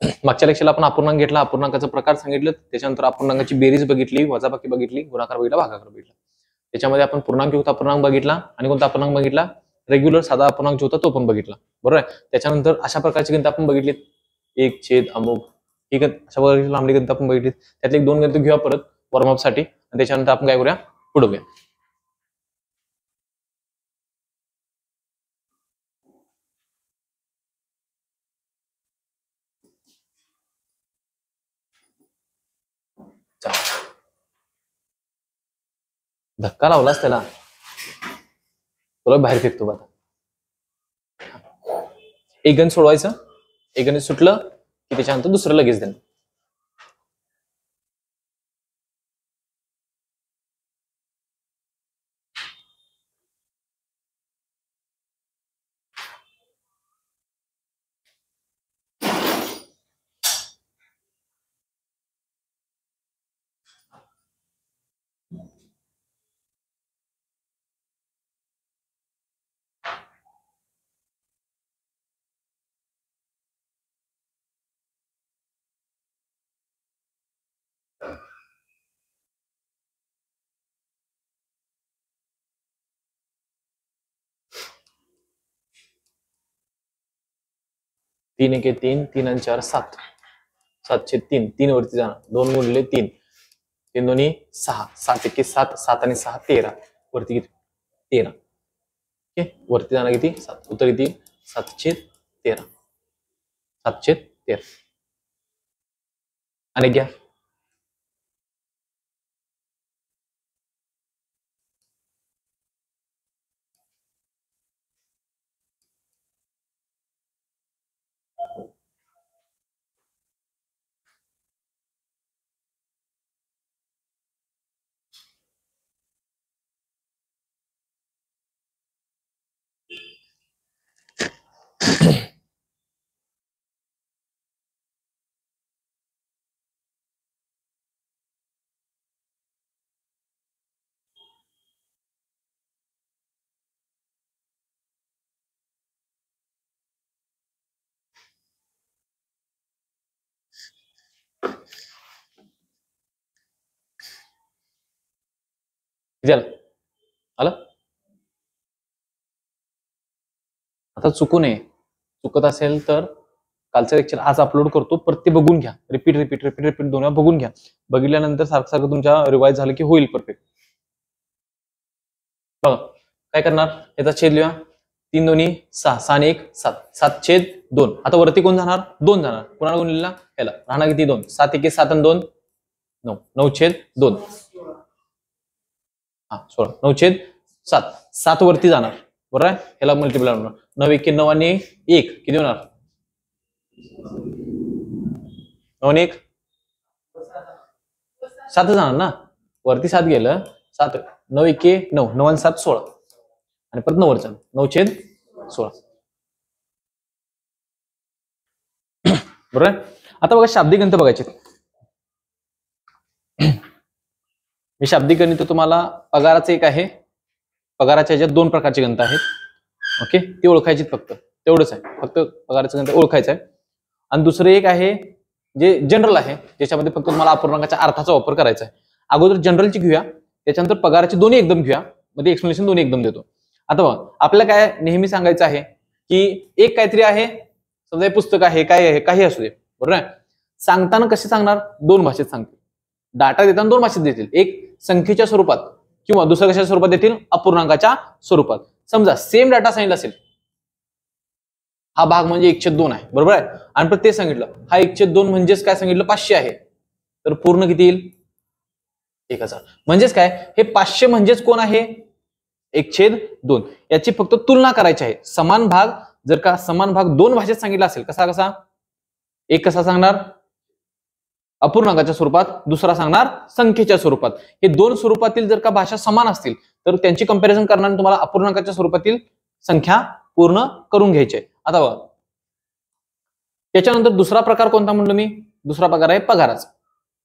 मागच्या लेक्चरला आपण अपूर्णांक घेतला, अपूर्णांकाचा प्रकार सांगितलं, त्याच्यानंतर अपूर्णांकाची बेरीज बघितली, वजाबाकी बघितली, गुणाकार बघितला, भागाकार बघितला. त्याच्यामध्ये आपण पूर्णांकयुक्त अपूर्णांक बघितला आणि कोणता अपूर्णांक बघितला, रेग्युलर साधा अपूर्णांक जो होता तो पण बघितला, बरोबर आहे. त्याच्यानंतर अशा प्रकारची गणित आपण बघितली, 1 अमुक ही अशा प्रकारची लांबडी गणित आपण बघितली. त्यातले 2 गणित घेऊया परत वॉर्मअप साठी आणि त्याच्यानंतर आपण काय करूया, पुढे धक्का लावलास त्याला, तुला बाहेर फेकतो आता. एक गणित सोडवायचं, एक गणित सुटलं की त्याच्यानंतर दुसरं लगेच देणं. तीन एके 3, 3 आणि 4 7, 7/3, 3 वरती जाणार, 2 गुणिले 3, 3 दोन्ही 6, 7 एके 7, 7 आणि 6 13, वरती किती 13, ओके, वरती जाणार किती 7, उत्तर किती 7/13, 7/13. आणि घ्या आलं. आता चुकू नये, चुकत असेल तर कालचं लेक्चर आज अपलोड करतो, परत ते बघून घ्या, रिपीट 2 वेळा बघून घ्या. बघितल्यानंतर सारखं तुमच्या रिवाइज झालं की होईल परफेक्ट. बघा काय करणार, याचा छेद लिहा, 3 दोन्ही 6, 6 आणि 1 7, 7/2. आता वरती कोण जाणार, 2 जाणार, कोणाला गुणलेला याला, राहणार किती 2, 7 एके 7 आणि 2 9, 9/2, हा 16, 9/7, 7 वरती जाणार, बरोबर आहे. ह्याला मल्टिप्लाय होणार, 9 एके 9 आणि 1 किती होणार, 9 आणि 1 7 जाणार ना, वरती 7 गेलं, 7 9 एके 9, 9 आणि 7 16, आणि परत 9 वर चाल, 9/16, बरोबर. आता बघा शाब्दिक गणित बघायचे. मी शाब्दिक गणित तुम्हाला, पगाराचं एक आहे, पगाराच्या ह्याच्यात 2 प्रकारचे गणित आहेत, ओके, ते ओळखायचे फक्त, तेवढंच आहे, फक्त पगाराचं गणित ओळखायचं आहे. आणि दुसरं एक आहे जे जनरल आहे, ज्याच्यामध्ये फक्त तुम्हाला अपूर्णांकाच्या अर्थाचा वापर करायचा आहे. अगोदर जनरलची घेऊया, त्याच्यानंतर पगाराची दोन्ही एकदम घेऊया, मध्ये एक्सप्लेनेशन दोन्ही एकदम देतो. आता बघा आपल्याला काय नेहमी सांगायचं आहे की एक काहीतरी आहे, समजा हे पुस्तक आहे, काय आहे, काही असू दे, बरोबर आहे. सांगताना कसे सांगणार, 2 भाषेत सांगतील, डाटा देताना 2 भाषेत देतील, एक संख्येच्या स्वरूपात किंवा दुसऱ्या कशाच्या स्वरूपात देतील, अपूर्णांकाच्या स्वरूपात. समजा सेम डाटा सांगितला असेल, हा भाग म्हणजे 1/2 आहे, बरोबर आहे, आणि परत ते सांगितलं हा 1/2 म्हणजेच काय सांगितलं 500 आहे, तर पूर्ण किती येईल 1000. म्हणजेच काय, हे 500 म्हणजेच कोण आहे 1/2. याची फक्त तुलना करायची आहे. समान भाग जर का समान भाग 2 भाषेत सांगितला असेल, कसा कसा, एक कसा सांगणार अपूर्णांकाच्या स्वरूपात, दुसरा सांगणार संख्येच्या स्वरूपात. हे 2 स्वरूपातील जर का भाषा समान असतील तर त्यांची कंपॅरिझन करणार तुम्हाला अपूर्णांकाच्या स्वरूपातील संख्या पूर्ण करून घ्यायचे. आता बघा त्याच्यानंतर दुसरा प्रकार कोणता म्हणलो मी, दुसरा प्रकार आहे पगाराचा,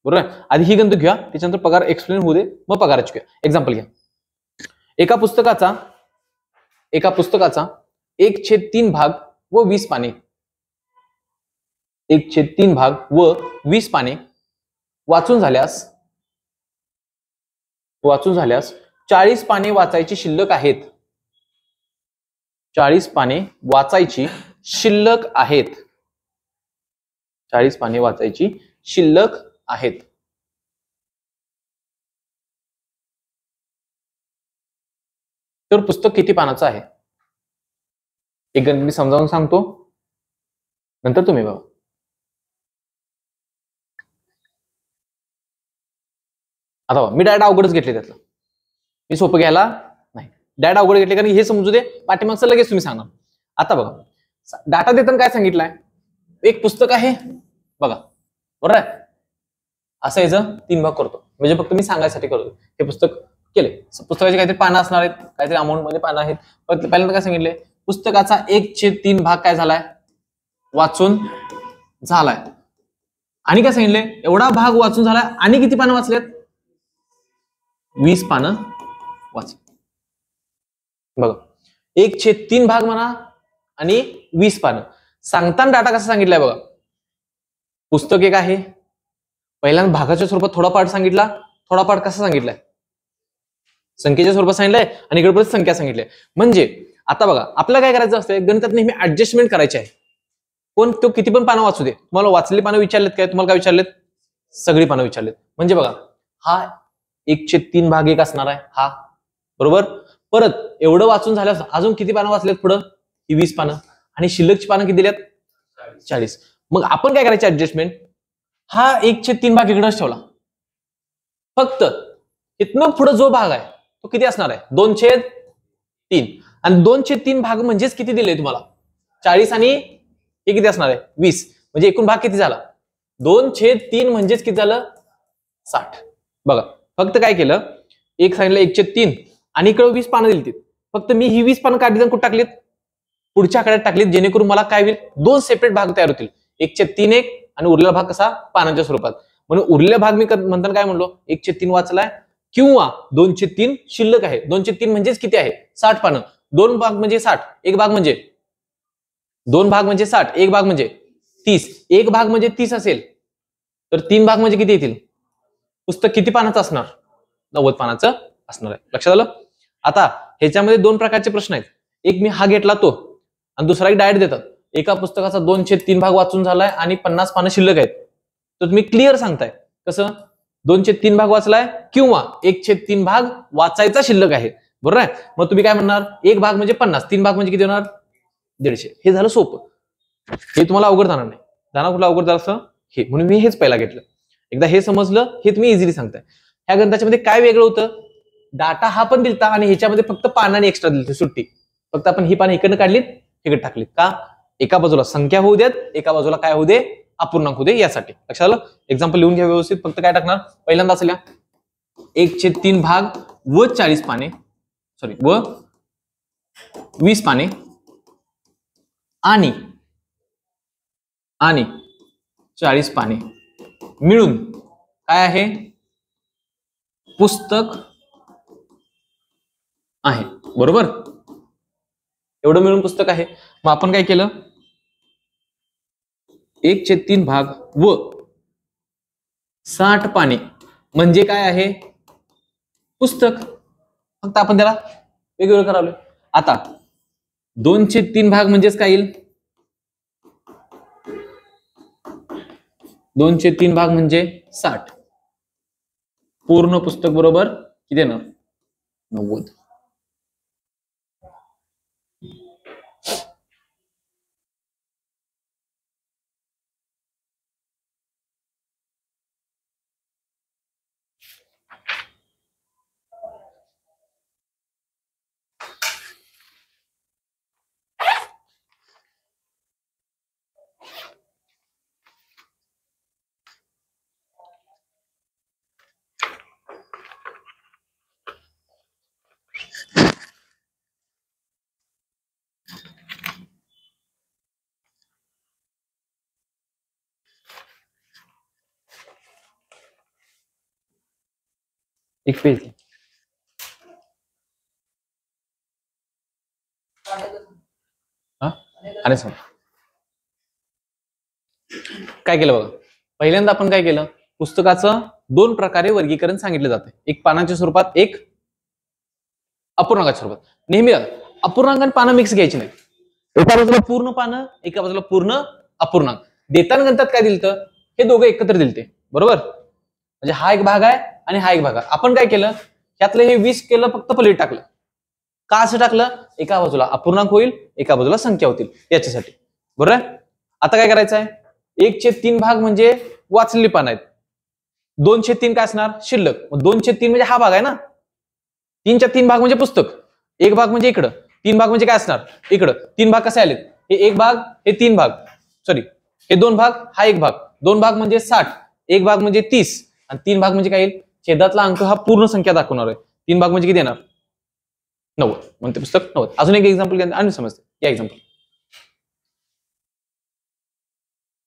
बरोबर आहे. आधी ही गणित घेऊया, त्याच्यानंतर पगार एक्सप्लेन होऊ दे, मग पगाराची घेऊया. एक्झाम्पल घ्या, एका पुस्तकाचा 1/3 भाग व 20 पाने 1/3 भाग व 20 पाने वाचून झाल्यास 40 पाने वाचायची शिल्लक आहेत. 40 पाने वाचायची शिल्लक आहेत. 40 पाने वाचायची शिल्लक आहेत. तर पुस्तक किती पानाचं आहे? एक गणित मी समजावून सांगतो, नंतर तुम्ही बघा. आता मी डायरेक्ट अवघडच घेतले त्यातलं, मी सोपं घ्यायला नाही, डायरेक्ट अवघड घेतले कारण हे समजू दे, पाठीमागचं लगेच तुम्ही सांगणार. आता बघा, डाटा देताना काय सांगितलंय, एक पुस्तक आहे बघा, बरोबर आहे. असं याचं 3 भाग करतो, म्हणजे फक्त मी सांगायसाठी करतो. हे पुस्तक केले, पुस्तकाचे काहीतरी पानं असणार आहेत, काहीतरी अमाऊंट मध्ये पानं आहेत. पहिल्यांदा काय सांगितले, पुस्तकाचा 1/3 भाग काय झालाय, वाचून झालाय. आणि काय सांगितले, एवढा भाग वाचून झालाय आणि किती पानं वाचलेत, 20 पानं वाचले. बघा, 1/3 भाग म्हणा आणि 20 पानं. सांगताना डाटा कसा सांगितलाय बघा, पुस्तक एक आहे, पहिल्यांदा भागाच्या स्वरूपात थोडा पार्ट सांगितला, थोडा पार्ट कसा सांगितलाय, संख्येच्या स्वरूपात सांगितलंय आणि इकडे परत संख्या सांगितली. म्हणजे आता बघा, आपल्याला काय करायचं असतं, गणितात नेहमी ऍडजस्टमेंट करायची आहे. कोण तो किती पण पानं वाचू दे, तुम्हाला वाचलेली पानं विचारलेत काय, तुम्हाला काय विचारलेत, सगळी पानं विचारलेत. म्हणजे बघा, हा 1/3 भाग एक असणार आहे हा, बरोबर. परत एवढं वाचून झाल्यास अजून किती पानं वाचलेत पुढं, ही 20 पानं, आणि शिल्लकची पानं किती दिल्यात, 40. मग आपण काय करायचे ऍडजस्टमेंट, हा 1/3 भाग इकडेच ठेवला, फक्त इथनं पुढे जो भाग आहे तो किती असणार आहे, 2/3. आणि 2/3 भाग म्हणजेच किती दिले तुम्हाला, 40, आणि हे किती असणार आहे, 20. म्हणजे एकूण भाग किती झाला, 2/3 म्हणजेच किती झालं, 60. बघा, फक्त काय केलं, एक सांगितलं 1/3 आणि इकडे 20 पानं दिली, फक्त मी ही 20 पानं काढली आणि कुठे टाकलीत, पुढच्या आकड्यात टाकलीत, जेणेकरून मला काय होईल, 2 सेपरेट भाग तयार होतील. 1/3 एक आणि उरलेला भाग कसा, पानांच्या स्वरूपात. म्हणून उरलेला भाग मी म्हणताना काय म्हणलो, 1/3 वाचलाय किंवा 2/3 शिल्लक आहे. 2/3 म्हणजेच किती आहे, 60 पानं. 2 भाग म्हणजे 60, एक भाग म्हणजे 2 भाग म्हणजे 60, एक भाग म्हणजे 30. एक भाग म्हणजे 30 असेल तर 3 भाग म्हणजे किती येतील, पुस्तक किती पानाचं असणार, 90 पानाचं असणार आहे. लक्षात आलं. आता ह्याच्यामध्ये 2 प्रकारचे प्रश्न आहेत, एक मी हा घेतला तो, आणि दुसरा एक डायरेक्ट देतात, एका पुस्तकाचा 2/3 भाग वाचून झालाय आणि 50 पानं शिल्लक आहेत. तर तुम्ही क्लिअर सांगताय कसं, 2/3 भाग वाचलाय किंवा 1/3 भाग वाचायचा शिल्लक आहे, बरोबर आहे. मग तुम्ही काय म्हणणार, एक भाग म्हणजे 50, 3 भाग म्हणजे किती होणार, 150. हे झालं सोपं, हे तुम्हाला अवघड जाणार नाही. जाणार कुठलं अवघड झालं असं हे, म्हणून मी हेच पहिला घेतलं. एकदा हे समजलं, हे तुम्ही इझिली सांगताय. ह्या गणिताच्या मध्ये काय वेगळं होतं, डाटा हा पण दिलता आणि ह्याच्यामध्ये फक्त पानाने एक्स्ट्रा दिली सुट्टी, फक्त आपण ही पानं इकडनं काढलीत, इकडे टाकलीत. का, एका बाजूला संख्या होऊ देत, एका बाजूला काय होऊ दे, अपूर्णांक होऊ दे, यासाठी. लक्षात आलं. एक्झाम्पल लिहून घ्या व्यवस्थित. फक्त काय टाकणार, पहिल्यांदा असल्या 1/3 भाग व 40 पाने, सॉरी, व 20 पाने आणि 40 पाने मिळून काय आहे, पुस्तक आहे, बरोबर. एवढं मिळून पुस्तक आहे. मग आपण काय केलं, 1/3 भाग व 60 पाने म्हणजे काय आहे, पुस्तक. फक्त आपण त्याला वेगवेगळं करावलं. आता 2/3 भाग म्हणजेच काय येईल, 2/3 भाग म्हणजे 60. पूर्ण पुस्तक बरोबर किती येणार, 90. एक पेज आणि सांग. काय केलं बघा, पहिल्यांदा आपण काय केलं, पुस्तकाचं 2 प्रकारे वर्गीकरण सांगितलं जातं, एक पानाच्या स्वरूपात, एक अपूर्णांकाच्या स्वरूपात. नेहमी अपूर्णांक आणि पानं मिक्स घ्यायची नाही, एका बाजूला पूर्ण पानं, एका बाजूला पूर्ण अपूर्णांक. देताना गणितात काय दिलतं, हे दोघं एकत्र दिलते, बरोबर. म्हणजे हा एक भाग आहे आणि हा एक भाग आहे. आपण काय केलं, त्यातलं हे 20 केलं, फक्त पलीकडे टाकलं. का असं टाकलं, एका बाजूला अपूर्णांक होईल, एका बाजूला संख्या होतील याच्यासाठी, बरोबर. आता काय करायचं आहे, 1/3 भाग म्हणजे वाचलेली पानं आहेत, 2/3 काय असणार, शिल्लक. 2/3 म्हणजे हा भाग आहे ना, 3/3 भाग म्हणजे पुस्तक, एक भाग म्हणजे इकडं, 3 भाग म्हणजे काय असणार, इकडं. 3 भाग कसे आलेत, हे 1 भाग, हे 3 भाग, सॉरी हे 2 भाग, हा 1 भाग, 2 भाग म्हणजे 60, 1 भाग म्हणजे 30, आणि 3 भाग म्हणजे काय येईल, छेदातला अंक हा पूर्ण संख्या दाखवणार आहे. 3 भाग म्हणजे किती येणार, 90, म्हणते पुस्तक 90. अजून एक एक्झाम्पल घ्या आणि समजते. या एक्झाम्पल,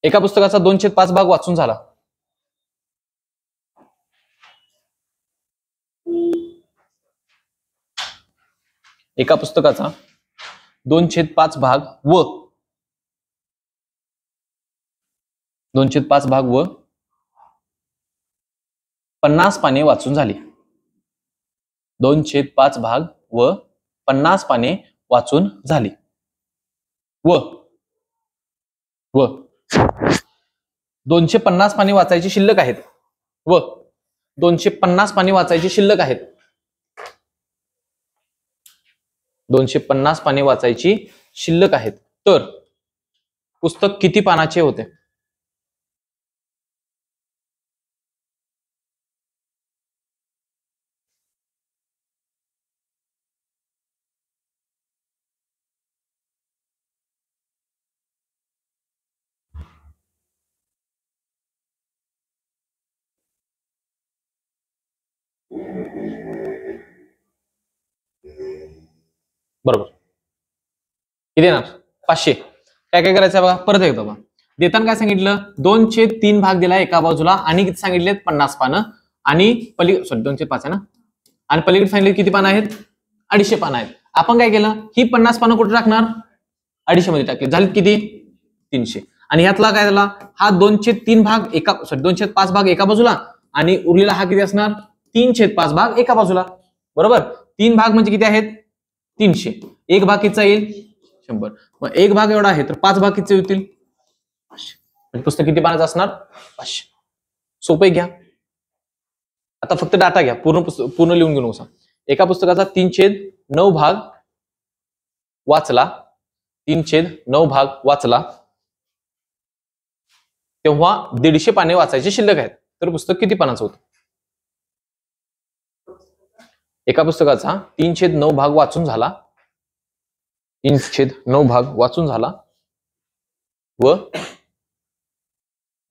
एका पुस्तकाचा 2/5 भाग वाचून झाला. एका पुस्तकाचा 2/5 भाग व 2/5 भाग व 50 पाने वाचून झाली. 2/5 भाग व 50 पाने वाचून झाली. व 250 पाने वाचायची शिल्लक आहेत. व 250 पाने वाचायची शिल्लक आहेत. 250 पाने वाचायची शिल्लक आहेत. तर पुस्तक किती पानाचे होते? बरोबर. किती येणार? 500. काय काय करायचं बघा, परत एकदा बघा. देताना काय सांगितलं, 2/3 भाग दिला एका बाजूला आणि किती सांगितलेत, 50 पानं. आणि सॉरी 2/5 आहे ना, आणि पलीकडे सांगितले किती पानं आहेत, 250 पानं आहेत. आपण काय केलं, ही 50 पानं कुठे टाकणार, 250 मध्ये टाकले, झालीत किती, 300. आणि ह्यातला काय झाला, हा 2/3 भाग एका, सॉरी 2/5 भाग एका बाजूला, आणि उरलेला हा किती असणार, 3/5 भाग एका बाजूला, बरोबर. 3 भाग म्हणजे किती आहेत, 300. एक भाग कितीचा येईल, 100. मग एक भाग एवढा आहे, तर 5 भाग किती होतील, 500. म्हणजे पुस्तक किती पानाचं असणार, 500. सोपे घ्या. आता फक्त डाटा घ्या, पूर्ण लिहून घेऊन बसा. एका पुस्तकाचा 3/9 भाग वाचला, 3/9 भाग वाचला, तेव्हा 150 पाने वाचायची शिल्लक आहेत. तर पुस्तक किती पानाचं होतं? एका पुस्तकाचा 3/9 भाग वाचून झाला, 3/9 भाग वाचून झाला, व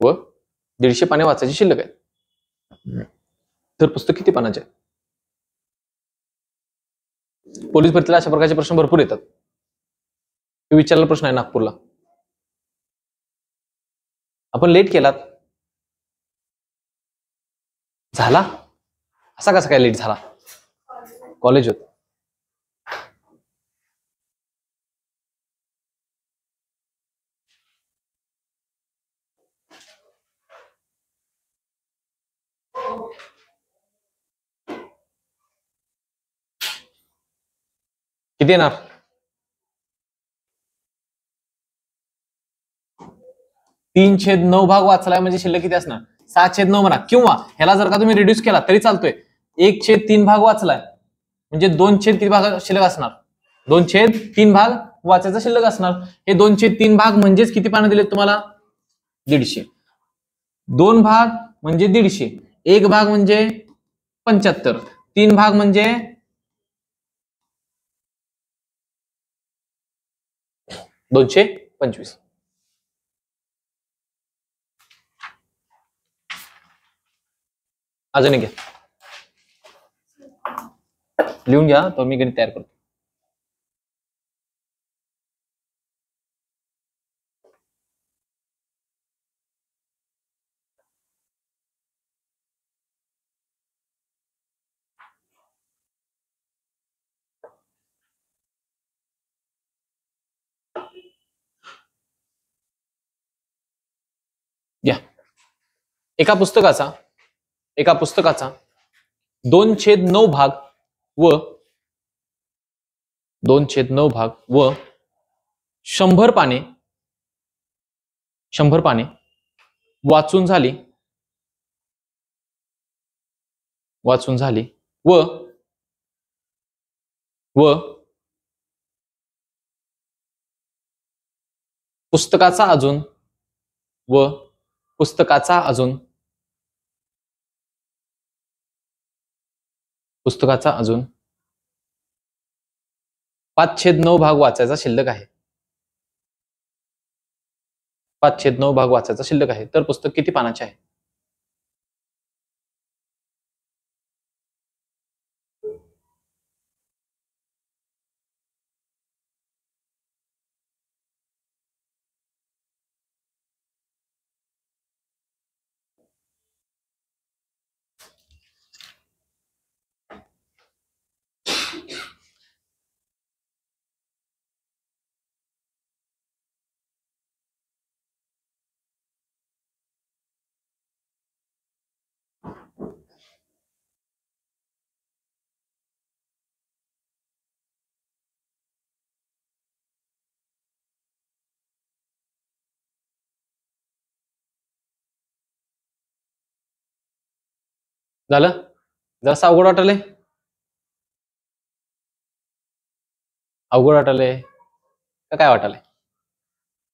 150 पाने वाचायची शिल्लक आहे. तर पुस्तक किती पानाचे आहे? पोलीस भरतीला अशा प्रकारचे प्रश्न भरपूर येतात. विचारला प्रश्न आहे नागपूरला. आपण लेट केलात, झाला असा कसा काय लेट झाला, कॉलेज होत. किती येणार, 3/9 भाग वाचलाय म्हणजे शिल्लक किती असणार, 6/9 म्हणा, किंवा ह्याला जर का तुम्ही रिड्यूस केला तरी चालतोय. 1/3 भाग वाचलाय म्हणजे 2/3 भाग शिल्लक असणार, 2/3 भाग वाचायचा शिल्लक असणार. हे 2/3 भाग म्हणजेच किती पानं दिलेत तुम्हाला, 150. 2 भाग म्हणजे 150, एक भाग म्हणजे 75, 3 भाग म्हणजे 225. अजून एक घ्या, लिहून घ्या, तो मी गणित तयार करतो. घ्या. एका पुस्तकाचा 2/9 भाग व 100 पाने वाचून झाली व पुस्तकाचा अजून 5/9 भाग वाचायचा शिल्लक आहे. 5/9 भाग वाचायचा शिल्लक आहे. तर पुस्तक किती पानाचे आहे? झालं? जरा अवघड वाटले? का काय वाटले?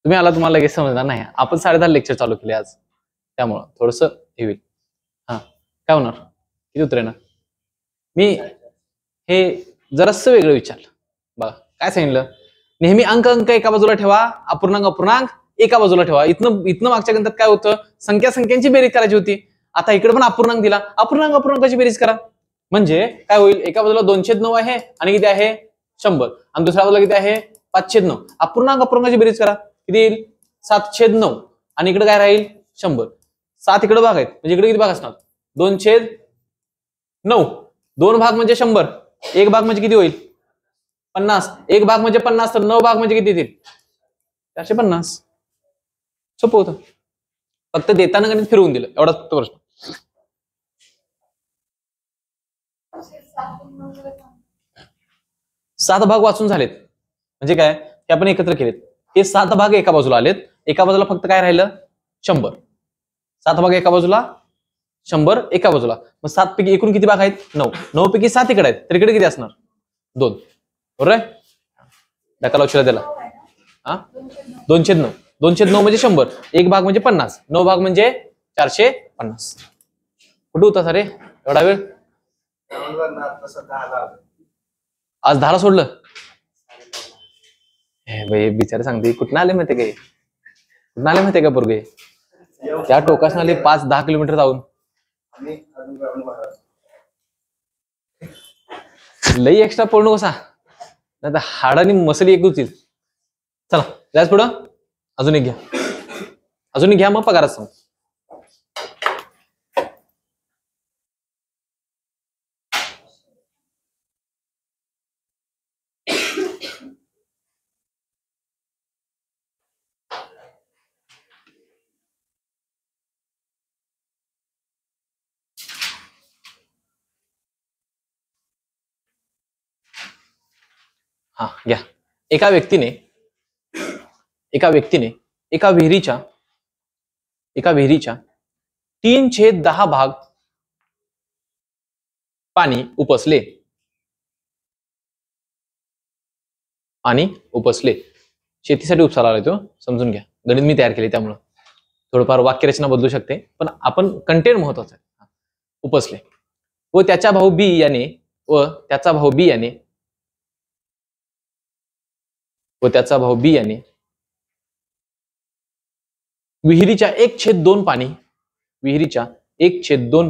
तुम्ही आला, तुम्हाला लगेच समजणार नाही. आपण 10:30 लेक्चर चालू केले आज, त्यामुळं थोडस हे होईल. हा, काय होणार? किती उत्तर येणार? मी हे जरासं वेगळं विचारलं. बघा काय सांगितलं, नेहमी अंक एका बाजूला ठेवा, अपूर्णांक एका बाजूला ठेवा. इथनं मागच्या गणितात काय होतं, संख्यांची बेरीज करायची होती. आता इकडे पण अपूर्णांक दिला, अपूर्णांकाची बेरीज करा. म्हणजे काय होईल, एका बाजूला 2/9 आहे आणि किती आहे 100, आणि दुसऱ्या बाजूला किती आहे 5/9. अपूर्णांकाची बेरीज करा, किती येईल 7/9, आणि इकडे काय राहील 100. 7 इकडे भाग आहेत, म्हणजे इकडे किती भाग असणार 2/9. 2 भाग म्हणजे 100, 1 भाग म्हणजे किती होईल 50. 1 भाग म्हणजे 50, तर 9 भाग म्हणजे किती येतील 450. सोपं होतं, फक्त देताना गणित फिरवून दिलं, एवढाच फक्त प्रश्न. 7 भाग वाचून झालेत, म्हणजे काय, हे आपण एकत्र केलेत. हे 7 भाग एका बाजूला आलेत, एका बाजूला फक्त काय राहिलं 100. 7 भाग एका बाजूला, 100 एका बाजूला. मग 7 पैकी एकूण किती भाग आहेत 9. 9 पैकी 7 इकडे आहेत, तर इकडे किती असणार 2. बरोबर आहे? दाखला उशिरा दिला. हा, 2/9. 2/9 म्हणजे 100, 1 भाग म्हणजे 50, 9 भाग म्हणजे 450. कुठं होता सर एवढा वेळ? आज 10ला सोडलं. हे बिचारे सांगते कुठं आले माहिती काय, कुठं आले माहिती का पोरगे, त्या टोकास आले 5-10 किलोमीटर जाऊन. लई एक्स्ट्रा पडू कसा, नाही तर हाडानी मसली एक होतील. चला जायच पुढं, अजून एक घ्या, मग पगारात सांग. हा घ्या. एका व्यक्तीने एका विहिरीच्या 3/10 भाग पाणी उपसले. शेतीसाठी उपसाला आलाय तो, समजून घ्या. गणित मी तयार केले, त्यामुळं थोडंफार वाक्यरचना बदलू शकते, पण आपण कंटेंट महत्वाचं आहे. उपसले व त्याचा भाऊ बी याने विहिरीच्या 1/2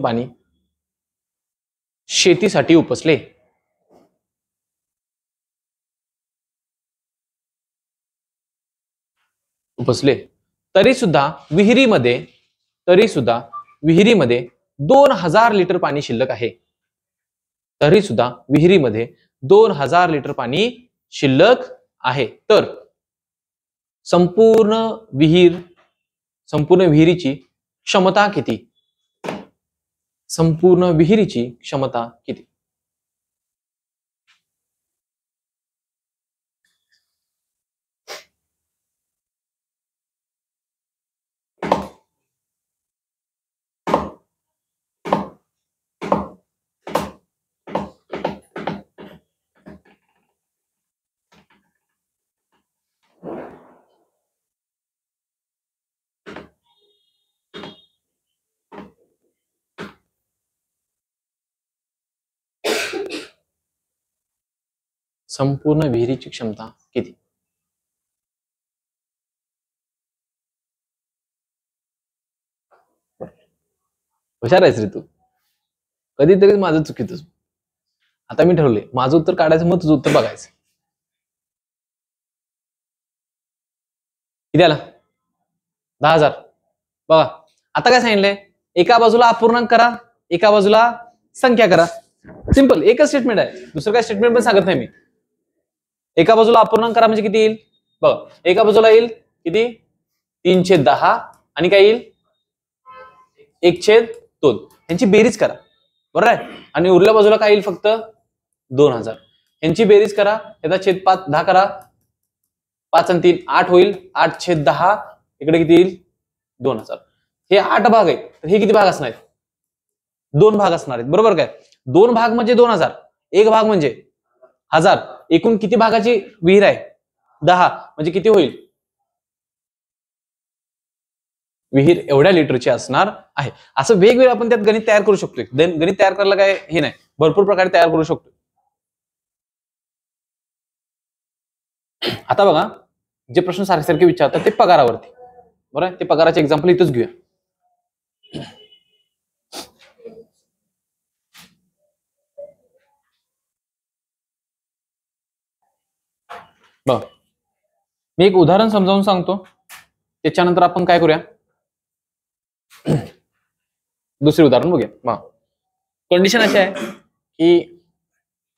पाणी शेतीसाठी उपसले. तरी सुद्धा विहिरीमध्ये 2000 लिटर पाणी शिल्लक आहे. 2000 लिटर पाणी शिल्लक आहे. तर संपूर्ण संपूर्ण विहिरीची क्षमता किती? संपूर्ण विहिरीची क्षमता किती? संपूर्ण विहिरीची क्षमता किती? हुशार आहेस रे तू. कधीतरी माझं चुकीतच. आता मी ठरवले माझं उत्तर काढायचं, मग तुझं उत्तर बघायचं. किती आला? 10,000. बघा आता काय सांगितलंय, एका बाजूला अपूर्णांक करा, एका बाजूला संख्या करा. सिंपल एकच स्टेटमेंट आहे, दुसरं काय स्टेटमेंट पण सांगत नाही मी. एका बाजूला अपूर्णांक करा म्हणजे किती येईल बघा. एका बाजूला येईल किती? 3/10 आणि काय येईल 1/2. यांची बेरीज करा, बरोबर आहे. आणि उरल्या बाजूला काय येईल फक्त 2,000. यांची बेरीज करा, याचा छेद 5 10 करा, 5 आणि 3 8 होईल. 8/10 इकडे किती येईल 2,000. हे 8 भाग आहेत, तर हे किती भाग असणार आहेत? 2 भाग असणार आहेत, बरोबर काय. 2 भाग म्हणजे 2,000, 1 भाग म्हणजे 1000. एकूण किती भागाची विहीर आहे? 10. म्हणजे किती होईल? विहीर एवढ्या लिटरची असणार आहे. असं वेगवेगळं आपण त्यात गणित तयार करू शकतो. गणित तयार करायला काय हे नाही, भरपूर प्रकारे तयार करू शकतो. आता बघा जे प्रश्न सारखे सारखे विचारतात ते पगारावरती, बरोबर आहे. ते पगाराचे एक्झाम्पल इथंच घेऊया. बघ मी एक उदाहरण समजावून सांगतो, त्याच्यानंतर आपण काय करूया, दुसरे उदाहरण बघूया. कंडिशन अशी आहे की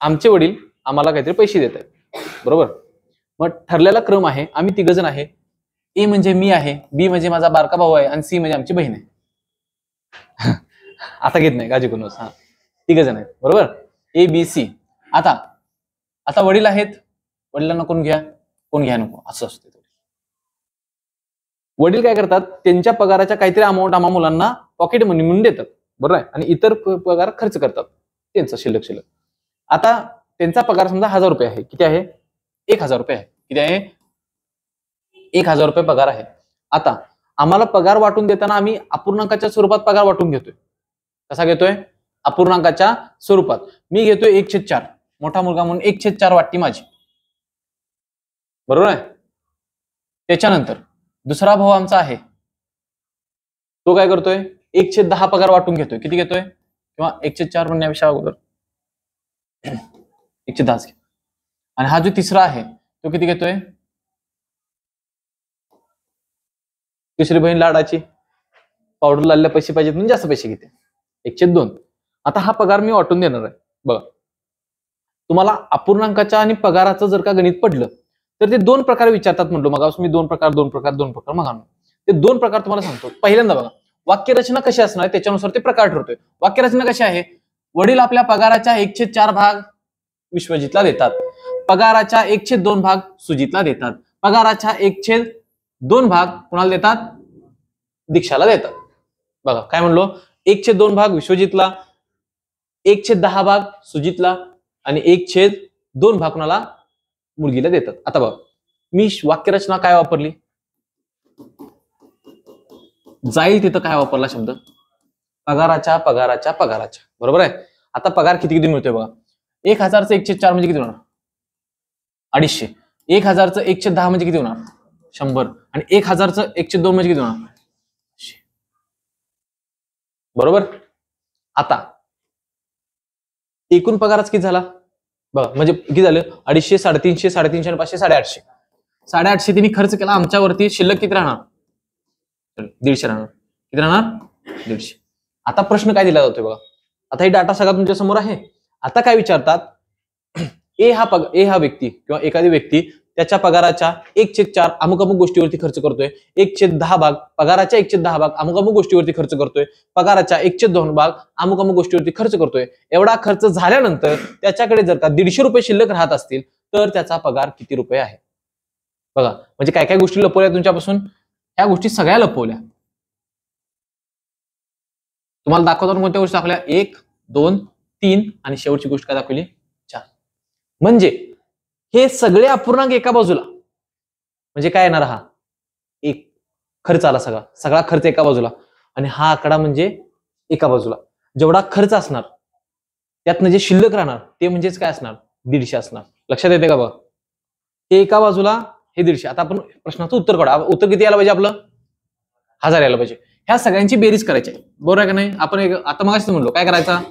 आमचे वडील आम्हाला काहीतरी पैसे देत आहेत, बरोबर. मग ठरलेला क्रम आहे, आम्ही 3 जण आहे. ए म्हणजे मी आहे, बी म्हणजे माझा बारका भाऊ आहे आणि सी म्हणजे आमची बहीण आहे. आता घेत नाही काळजी करू नकोस. 3 जण आहेत, बरोबर. A B C. आता वडील आहेत, वडिलांना कोण घ्या कोण घ्या नको असं असतं. वडील काय करतात, त्यांच्या पगाराच्या काहीतरी अमाऊंट आम्हा मुलांना पॉकेट मनी म्हणून देतात, बरोबर आहे. आणि इतर पगार खर्च करतात त्यांचा शिल्लक. आता त्यांचा पगार समजा 1,000 रुपये आहे. किती आहे? 1,000 रुपये आहे. किती आहे? 1,000 रुपये पगार आहे. आता आम्हाला पगार वाटून देताना आम्ही अपूर्णांकाच्या स्वरूपात पगार वाटून घेतोय. कसा घेतोय? अपूर्णांकाच्या स्वरूपात. मी घेतोय 1/4. मोठा मुलगा म्हणून 1/4 वाटती माझी, बरोबर आहे. त्याच्यानंतर दुसरा भाऊ आमचा आहे, तो काय करतोय? 1/10 पगार वाटून घेतोय. किती घेतोय? किंवा 1/4 म्हणण्यापेक्षा अगोदर 1/10 घ्या. आणि हा जो तिसरा आहे तो किती घेतोय? तिसरी बहीण लाडाची, पावडर लावलेले पैसे पाहिजेत म्हणजे जास्त पैसे घेते, 1/2. आता हा पगार मी वाटून देणार आहे. बघा तुम्हाला अपूर्णांकाच्या आणि पगाराचं जर का गणित पडलं तर ते 2 प्रकारे विचारतात म्हणलो. मग मी 2 प्रकार मग ते 2 प्रकार तुम्हाला सांगतो. पहिल्यांदा बघा वाक्यरचना कशी असणार त्याच्यानुसार ते प्रकार ठरतोय. वाक्यरचना कशी आहे? वडील आपल्या पगाराच्या 1/4 भाग विश्वजितला देतात, पगाराच्या 1/2 भाग सुजितला देतात, पगाराच्या 1/2 भाग कुणाला देतात? दीक्षाला देतात. बघा काय म्हणलो, 1/2 भाग विश्वजितला, 1/10 भाग सुजितला आणि 1/2 भाग कुणाला? मुलगीला देतात. आता बघा मी वाक्यरचना काय वापरली, जाईल तिथं काय वापरला शब्द? पगाराच्या, बरोबर आहे. आता पगार किती किती मिळतोय बघा. 1,000चं 1/4 म्हणजे किती होणार? 250. 1,000चं 1/10 म्हणजे किती होणार? 100. आणि 1,000चं 1/2 म्हणजे किती होणार? बरोबर. आता एकूण पगारच किती झाला बघा, म्हणजे किती झालं? 250, 350, 350 आणि 500, 850. 850 तिने खर्च केला, आमच्यावरती शिल्लक किती राहणार? 150 राहणार. किती राहणार? 150. आता प्रश्न काय दिला जातोय बघा. आता हे डाटा सगळा तुमच्या समोर आहे. आता काय विचारतात? ए हा व्यक्ती किंवा एखादी व्यक्ती त्याच्या पगाराच्या 1/4 अमुक अमुक गोष्टीवरती खर्च करतोय, 1/10 भाग पगाराच्या 1/10 भाग अमुक अमुक गोष्टीवरती खर्च करतोय, पगाराच्या 1/2 भाग अमुक अमुक गोष्टीवरती खर्च करतोय. एवढा खर्च झाल्यानंतर त्याच्याकडे जर का 150 रुपये शिल्लक राहत असतील तर त्याचा पगार किती रुपये आहे? बघा, म्हणजे काय काय गोष्टी लपवल्या तुमच्यापासून, ह्या गोष्टी सगळ्या लपवल्या. तुम्हाला दाखवताना कोणत्या गोष्टी दाखवल्या? 1, 2, 3 आणि शेवटची गोष्ट काय दाखवली? 4. म्हणजे हे सगळे अपूर्णांक एका बाजूला, म्हणजे काय येणार? हा एक खर्च आला, सगळा खर्च एका बाजूला, आणि हा आकडा म्हणजे एका बाजूला. जेवढा खर्च असणार त्यातनं जे शिल्लक राहणार ते म्हणजेच काय असणार? 150 असणार. लक्षात येते का? बघा, हे एका बाजूला, हे 150. आता आपण प्रश्नाचं उत्तर काढा. उत्तर किती यायला पाहिजे? आपलं 1000 यायला पाहिजे. ह्या सगळ्यांची बेरीज करायची, बरोबर आहे का नाही? आपण आता मगाशी म्हणलो काय करायचा?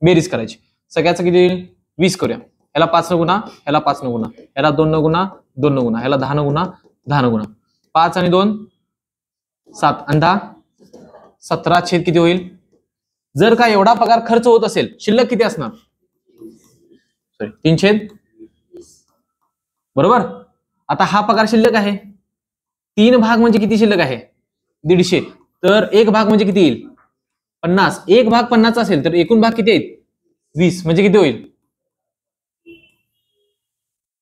बेरीज करायची. सगळ्याचं किती येईल? 20 करूया. ह्याला 5 न गुणा, ह्याला 5 न गुणा, ह्याला 2 न गुणा, 2 न गुणा, ह्याला 10 न गुणा, 10 न गुणा. 5 आणि 2 7 आणि 10 17 छेद किती होईल? जर का एवढा पगार खर्च होत असेल, शिल्लक किती असणार? 3 छेद, बरोबर. आता हा पगार शिल्लक आहे, 3 भाग म्हणजे किती शिल्लक आहे? 150. तर 1 भाग म्हणजे किती येईल? 50. 1 भाग 50 असेल तर एकूण भाग किती आहेत? 20. म्हणजे किती होईल?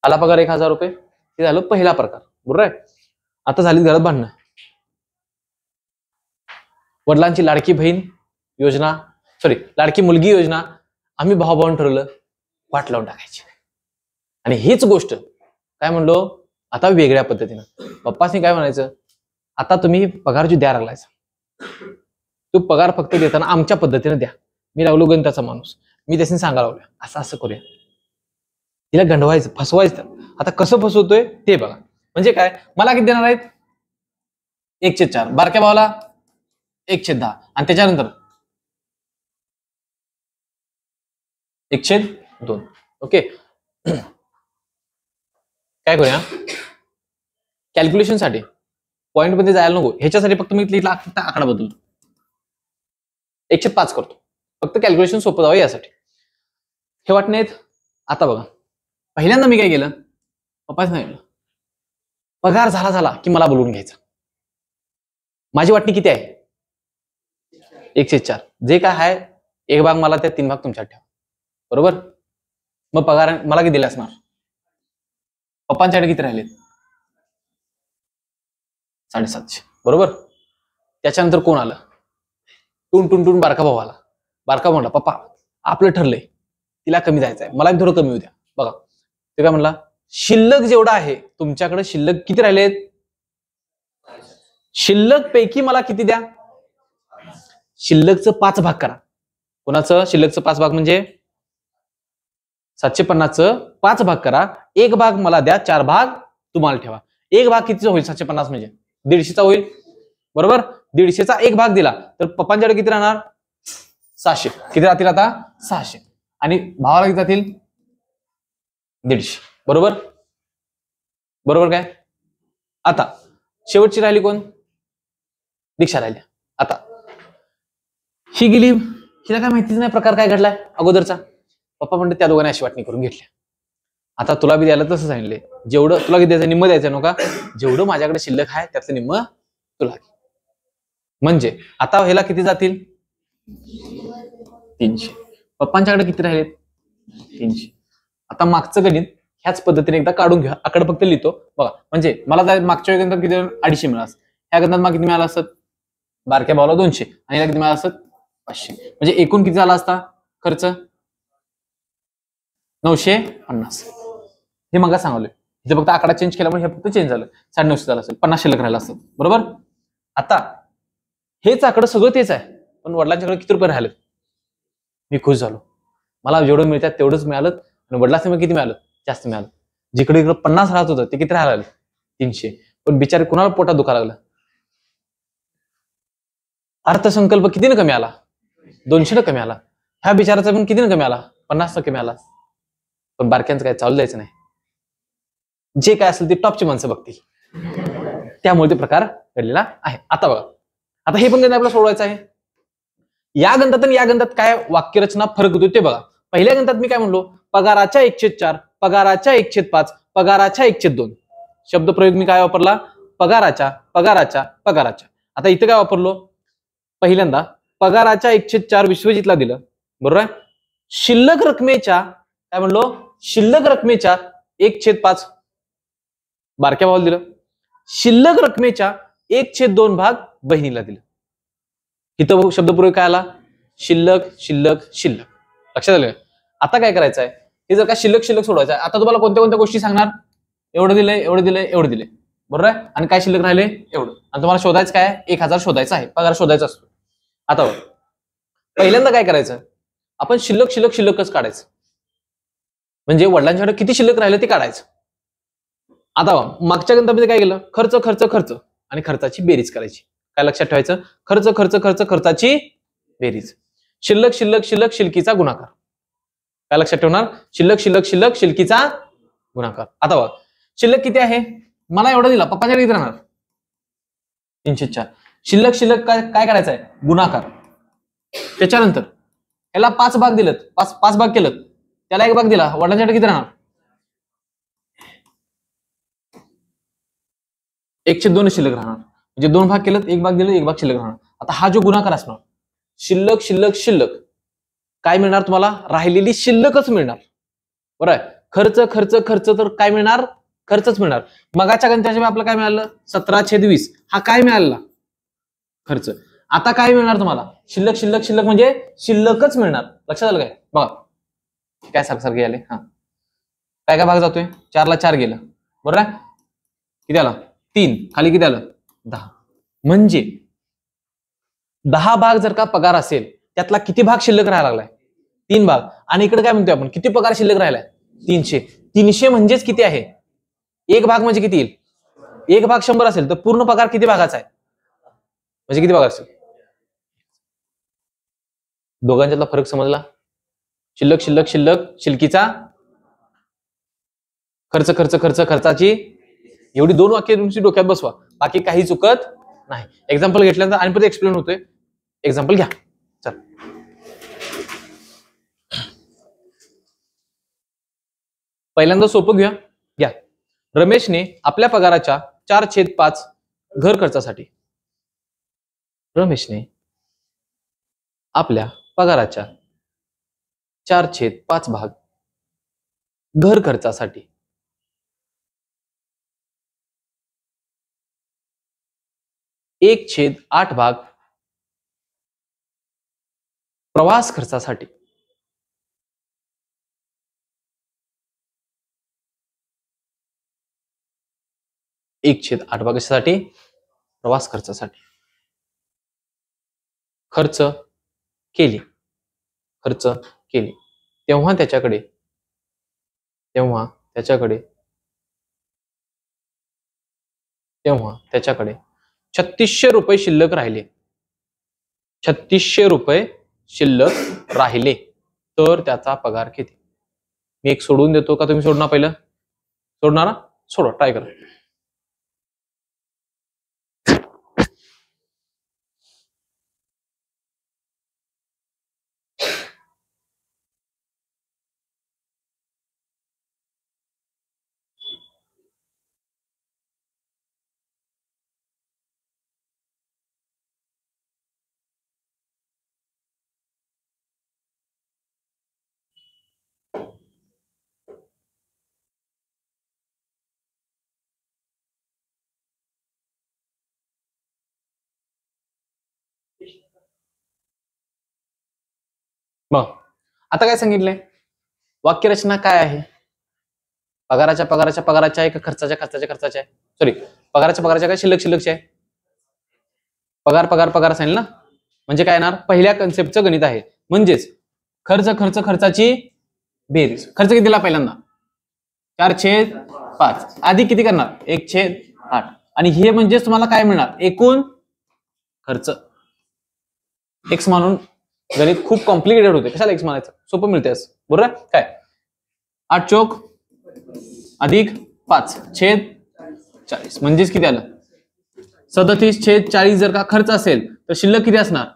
आला पगार 1000 रुपये. हे झालं पहिला प्रकार, बरोबर आहे. आता झाली घरात भांडणं. वडिलांची लाडकी बहीण योजना, लाडकी मुलगी योजना आम्ही भाऊ ठरवलं वाट लावून टाकायची. आणि हीच गोष्ट काय म्हणलो आता वेगळ्या पद्धतीनं पप्पासनी काय म्हणायचं? आता तुम्ही पगार जो द्या लागलायचा, तो पगार फक्त देताना आमच्या पद्धतीने द्या. मी लागलो गणिताचा माणूस, मी त्याने सांगायला लावलं असं असं करूया. तिला गंडवायचं, फसवायचं. आता कसं फसवतोय ते बघा. म्हणजे काय? मला किती देणार आहेत? 1/4. बारक्या भावाला 1/10 आणि त्याच्यानंतर 1/2. ओके, काय करूया? कॅल्क्युलेशन साठी पॉइंट मध्ये जायला नको, ह्याच्यासाठी फक्त मी लिहिला आकडा बदलतो, 1/5 करतो. फक्त कॅल्क्युलेशन सोपं जावं यासाठी. हे वाटणे आहेत. आता बघा, पहिल्यांदा मी काय केलं? पप्पाच नाही पगार झाला की मला बोलवून घ्यायचा. माझी वाटणी किती आहे? 1/4. जे काय आहे 1 भाग मला, त्या 3 भाग तुमच्यात ठेवा, बरोबर. मग पगार मला किती दिला असणार? पप्पांच्याकडे किती राहिले? 750, बरोबर. त्याच्यानंतर कोण आलं? टून बारका भाऊ आला. बारका म्हणला पप्पा आपलं ठरलंय, तिला कमी जायचं आहे, मला थोडं कमी होऊ द्या. बघा ते काय म्हणला? शिल्लक जेवढा आहे तुमच्याकडे, शिल्लक किती राहिलेत? शिल्लक पैकी मला किती द्या? शिल्लकचं 5 भाग करा. कोणाचं? शिल्लकचं 5 भाग म्हणजे 750चं 5 भाग करा. 1 भाग मला द्या, 4 भाग तुम्हाला ठेवा. 1 भाग कितीचा होईल? 750 म्हणजे 150चा होईल, बरोबर. 150चा 1 भाग दिला तर पप्पांच्याकडे किती राहणार? 600. किती राहतील आता? 600. आणि भावाला किती राहतील? 150, बरोबर. बरोबर काय? आता शेवटची राहिली कोण? दीक्षा राहिली. आता ही गेली, हिला काय माहितीच नाही प्रकार काय घडलाय अगोदरचा. पप्पा म्हणते त्या दोघांनी अशी वाटणी करून घेतली. आता तुला बी द्यायला तसं सांगितले, जेवढं तुला किती द्यायचं? निम्म द्यायचं नका, जेवढं माझ्याकडे शिल्लक आहे त्यातलं निम्म तुला. म्हणजे आता ह्याला किती जातील? 300. पप्पांच्याकडे किती राहिलेत? 300. आता मागचं गणित ह्याच पद्धतीने एकदा काढून घ्या, आकडे फक्त लिहितो बघा. म्हणजे मला मागच्या गणितात किती? 250 मिळाला. ह्या गणितात मला किती मिळालं असत? बारक्या भावाला 200 आणि ह्याला किती मिळालं असत? 500. म्हणजे एकूण किती झाला असता खर्च? 950. हे मग सांगले, इथे फक्त आकडा चेंज केल्यामुळे हे फक्त चेंज झालं. 950 झालं असेल, 50 शिल्लक राहिला असत, बरोबर. आता हेच आकडं सगळं तेच आहे, पण वडिलांच्याकडे किती रुपये राहिले? मी खुश झालो, मला जेवढं मिळतात तेवढंच मिळालं. आणि वडिलांना किती मिळालं? जास्त मिळालं. जिकडे इकडे 50 राहत होतं ते किती राहिलं? 300. पण बिचारे कुणाला पोटात दुखा लागलं? अर्थसंकल्प कितीने कमी आला? 200 कमी आला. ह्या बिचाराचा पण कितीने कमी आला? 50% आला. पण बारक्यांचं काय चालू द्यायचं नाही, जे काय असेल ते टॉपची माणसं बघतील, त्यामुळे ते प्रकार घडलेला आहे. आता बघा, आता हे पण गणित आपल्याला सोडवायचं आहे. या गणितात आणि या गणितात काय वाक्यरचना फरक होतो ते बघा. पहिल्या गणितात मी काय म्हणलो? पगाराच्या 1/4, पगाराच्या 1/5, पगाराच्या 1/2. शब्दप्रयोग मी काय वापरला? पगाराच्या पगाराच्या पगाराच्या. आता इथे काय वापरलो? पहिल्यांदा पगाराच्या 1/4 विश्वजितला दिलं, बरोबर आहे. शिल्लक रकमेच्या काय म्हणलो? शिल्लक रकमेच्या 1/5 बारक्या भावाला दिलं. शिल्लक रकमेच्या 1/2 भाग बहिणीला दिलं. इथं शब्दप्रयोग काय आला? शिल्लक शिल्लक शिल्लक. लक्षात आलं? आता काय करायचं आहे? हे जर का शिल्लक शिल्लक सोडवायचं आहे, आता तुम्हाला कोणत्या कोणत्या गोष्टी सांगणार? एवढं दिलंय, एवढं दिलंय, एवढं दिलंय, बरोबर आहे. आणि काय शिल्लक राहिले? एवढं. आणि तुम्हाला शोधायचं काय? 1000 शोधायचा आहे, पगार शोधायचा असतो. आता पहिल्यांदा काय करायचं? आपण शिल्लक शिल्लक शिल्लकच काढायचं. म्हणजे वडिलांच्याकडे किती शिल्लक राहिलं ते काढायचं. आता मागच्या गणितामध्ये काय केलं? खर्च खर्च खर्च आणि खर्चाची बेरीज करायची. काय लक्षात ठेवायचं? खर्च खर्च खर्च खर्चाची बेरीज. शिल्लक शिल्लक शिल्लक शिल्लकीचा गुणाकार. काय लक्षात ठेवणार? शिल्लक शिल्लक शिल्लक शिल्लकीचा गुणाकार. आता बघा शिल्लक किती आहे? मला एवढं दिला, पप्पाच्या किती राहणार? 304. शिल्लक शिल्लक काय करायचं आहे? गुणाकार. त्याच्यानंतर याला 5 भाग दिलेत, 5 भाग केलं, त्याला 1 भाग दिला, वडिलांच्याकडे किती राहणार? 1/2 शिल्लक राहणार. म्हणजे 2 भाग केलं, 1 भाग दिलं, 1 भाग शिल्लक राहणार. आता हा जो गुणाकार असणार, शिल्लक शिल्लक शिल्लक काय मिळणार तुम्हाला? राहिलेली शिल्लकच मिळणार, बरोबर आहे. खर्च खर्च खर्च तर काय मिळणार? खर्चच मिळणार. मगाच्या गणिताच्या आपलं काय मिळालं? 17/20. हा काय मिळाला? खर्च. आता काय मिळणार तुम्हाला? शिल्लक शिल्लक शिल्लक म्हणजे शिल्लकच मिळणार. लक्षात आलं काय? बघा काय सारखे आले. हा काय काय भाग जातोय? 4ला 4 गेलं, बरोबर आहे. किती आला? 3. खाली किती आलं? 10. म्हणजे 10 भाग जर का पगार असेल, त्यातला किती भाग शिल्लक राहायला लागलाय? 3 भाग. आणि इकडे काय म्हणतोय आपण? किती पगार शिल्लक राहिलाय? 300. 300 म्हणजेच किती आहे? 1 भाग म्हणजे किती येईल? 1 भाग 100 असेल तर पूर्ण पगार किती भागाचा आहे? म्हणजे किती पगार असेल? दोघांच्यातला फरक समजला? शिल्लक शिल्लक शिल्लक शिल्लकीचा खर्च खर्च खर्च खर्चाची. एवढी 2 वाक्य तुमची डोक्यात बसवा, बाकी काही चुकत नाही. एक्झाम्पल घेतल्यानंतर आणि परत एक्सप्लेन होतोय. एक्झाम्पल घ्या. चल पहिल्यांदा सोपं घेऊया. घ्या. रमेशने आपल्या पगाराच्या 4/5 घर खर्चासाठी. रमेशने आपल्या पगाराच्या 4/5 भाग घर खर्चासाठी 1/8 भाग प्रवास खर्चासाठी 1/8 भाग कशासाठी? प्रवास खर्चासाठी खर्च केली. खर्च केली तेव्हा त्याच्याकडे 3600 रुपये शिल्लक राहिले. 3600 रुपये शिल्लक राहिले तर त्याचा पगार किती? मी एक सोडून देतो का तुम्ही सोडणार? पहिलं सोडणारा? सोडा, ट्राय करा. मग आता काय सांगितलंय? वाक्यरचना काय आहे? पगाराच्या पगाराच्या पगाराच्या आहे का खर्चाच्या खर्चाच्या खर्चाच्या आहे? सॉरी, पगाराच्या पगाराच्या काय शिल्लक शिल्लकची आहे? पगार पगार पगार असेल ना, म्हणजे काय येणार? पहिल्या कन्सेप्टचं गणित आहे. म्हणजेच खर्च खर्च खर्चाची बेरीज. खर्च किती दिला पहिल्यांदा? 4/5 आधी किती करणार? 1/8. आणि हे म्हणजेच तुम्हाला काय मिळणार? एकूण खर्च. एक्स मानून गणित खूप कॉम्प्लिकेटेड होते. कशाला एक्स मानायचं? सोपं मिळते असं, बरोबर? काय 8 चौक अधिक 5/40 म्हणजेच किती आलं? 37/40. जर का खर्च असेल तर शिल्लक किती असणार?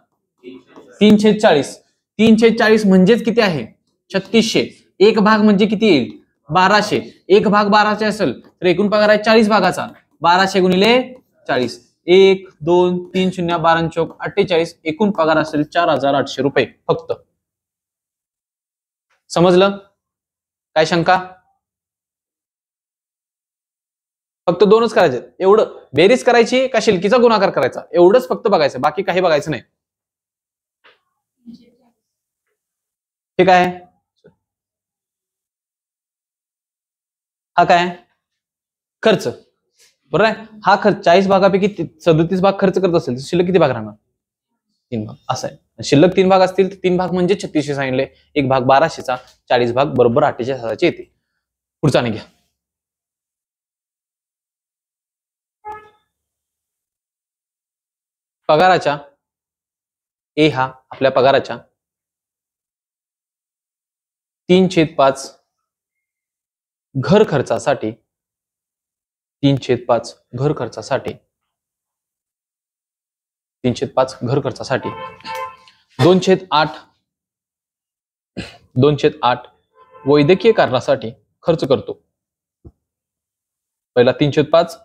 3/40. 3/40 म्हणजेच किती आहे? 3600. 1 भाग म्हणजे किती येईल? 1200, एक भाग 1200 असेल तर एकूण पगार आहे 40 भागाचा, 1200 गुणिले 40, 1 2 3 0 12 चौक 48, एकूण पगार असेल 4800 रुपये फक्त. समजलं? काय शंका? फक्त दोनच करायचे, एवढं. बेरीज करायची का शिल्लकीचा गुणाकार करायचा एवढंच फक्त बघायचं, बाकी काही बघायचं नाही. ठीक आहे. हा काय खर्च, बरोबर आहे. हा खर्च 40 भागापैकी 37 भाग खर्च करत असेल तर शिल्लक किती भाग राहणार? 3 भाग. असं आहे. शिल्लक 3 भाग असतील तर 3 भाग म्हणजे 3600 सांगितले, एक भाग 1200चा, 40 भाग बरोबर 48,000 येते. पुढचा नाही घ्या. पगाराच्या ए हा आपल्या पगाराच्या 3/5 घर खर्चासाठी, 3/5 घर खर्चासाठी, 3/5 घर खर्चासाठी 2/8 2/8 वैद्यकीय कारणासाठी खर्च करतो. पहिला 3/5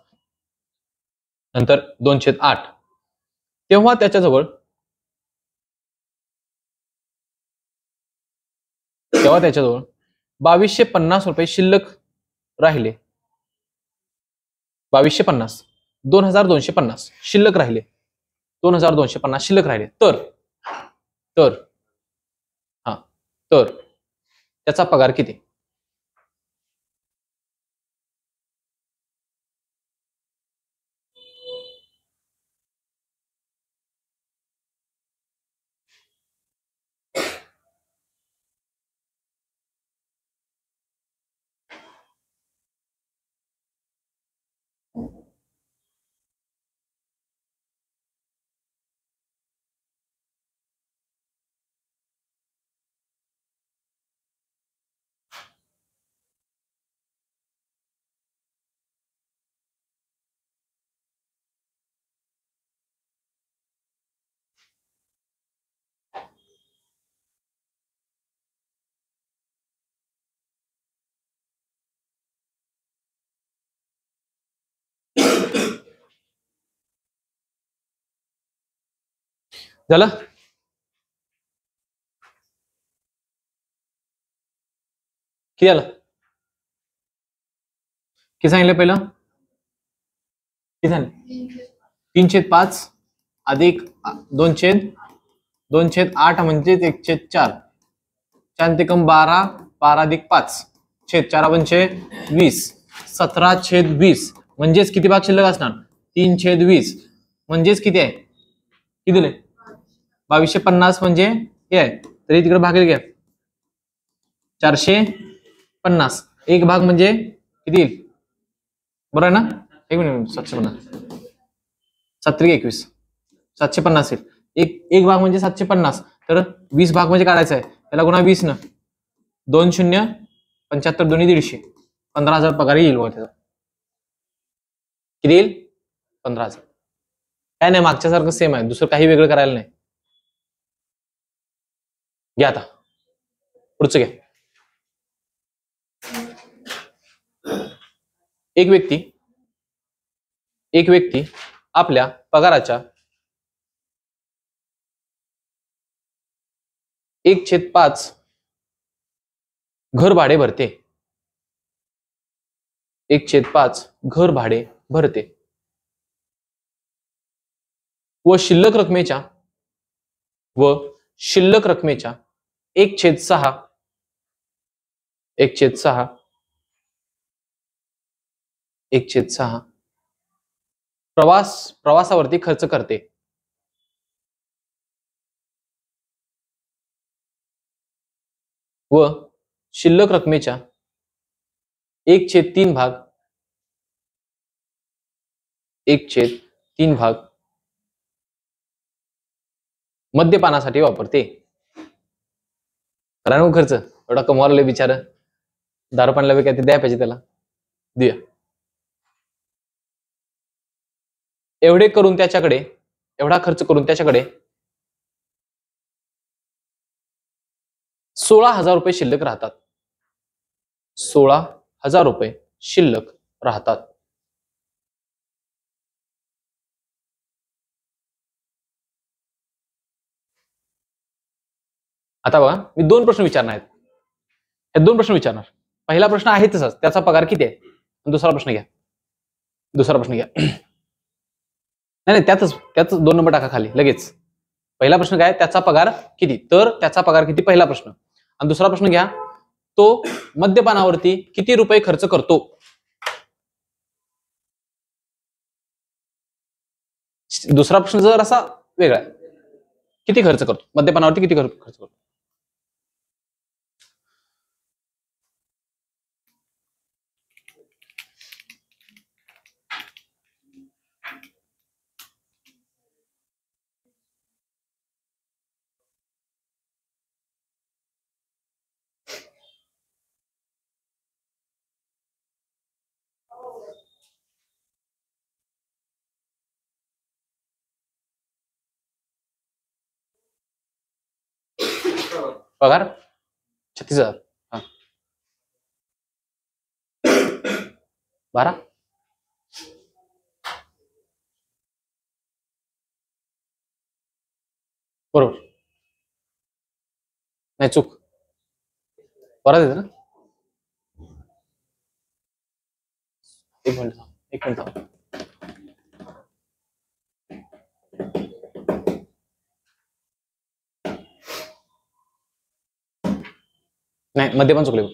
नंतर 2/8. तेव्हा त्याच्याजवळ 2250 रुपये शिल्लक राहिले. 2250, 2250 शिल्लक राहिले, 2250 शिल्लक राहिले तर त्याचा पगार किती? झालं? किती आलं? किती सांगितलं पहिलं? किती झालं? 3/5 अधिक 2/8 म्हणजे 1/4, 4 त्रिकम 12, 12 अधिक 5 छेद 4 पंचे 20, 17/20 म्हणजेच किती भाग शिल्लक असणार? 3/20 म्हणजेच किती आहे? किती दिले? 2250 म्हणजे हे आहे, तरी तिकडे भागेल घ्या 450, एक भाग म्हणजे किती येईल? बरोबर आहे ना? एक मिनिट, 750, 7-21 750 येईल. एक भाग म्हणजे 750, तर 20 भाग म्हणजे काढायचा आहे, त्याला गुणा 20 न 2 0 75 2 150, 15,000 पगार येईल बघा त्याचा. किती येईल? 15,000. काय नाही, मागच्या सारखं सेम आहे, दुसरं काही वेगळं करायला नाही. घ्या आता पुढचं घ्या. एक व्यक्ती आपल्या पगाराच्या 1/5 घर भाडे भरते, 1/5 घर भाडे भरते व शिल्लक रकमेच्या 1/6 प्रवासावरती खर्च करते. व शिल्लक रकमेच्या 1/3 भाग मद्यपानासाठी वापरते. करा ना खर्च, एवढा कमवायला बिचार, दारू पाण्याला काय ते द्यायला पाहिजे, त्याला देऊया. एवढा खर्च करून त्याच्याकडे 16,000 रुपये शिल्लक राहतात. 16,000 रुपये शिल्लक राहतात. आता बघा, मी 2 प्रश्न विचारणार आहेत. हे 2 प्रश्न विचारणार. पहिला प्रश्न आहे तसाच, त्याचा पगार किती आहे? दुसरा प्रश्न घ्या. नाही, त्याच 2 नंबर टाका खाली लगेच. पहिला प्रश्न काय, त्याचा पगार किती? तर त्याचा पगार किती, पहिला प्रश्न. आणि दुसरा प्रश्न घ्या, तो मद्यपानावरती किती रुपये खर्च करतो? दुसरा प्रश्न जर असा वेगळा आहे, किती खर्च करतो मद्यपानावरती, किती खर्च करतो? पगार 36,000. 12. बरोबर. नाही, चूक. परत येतं ना. एक मिनिट. नाही, मद्यपान चुकले बघ.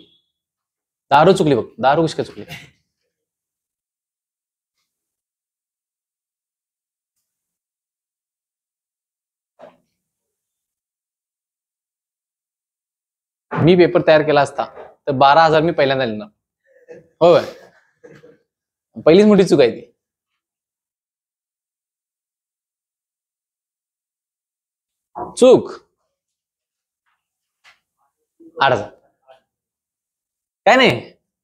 दारू चुकली बघ. दारू कशी काय चुकली? मी पेपर तयार केला असता तर 12,000 मी पहिल्यांदा लिहिणार. होय, पहिलीच मोठी चूक आहे ती. चूक 8,000. काय नाही,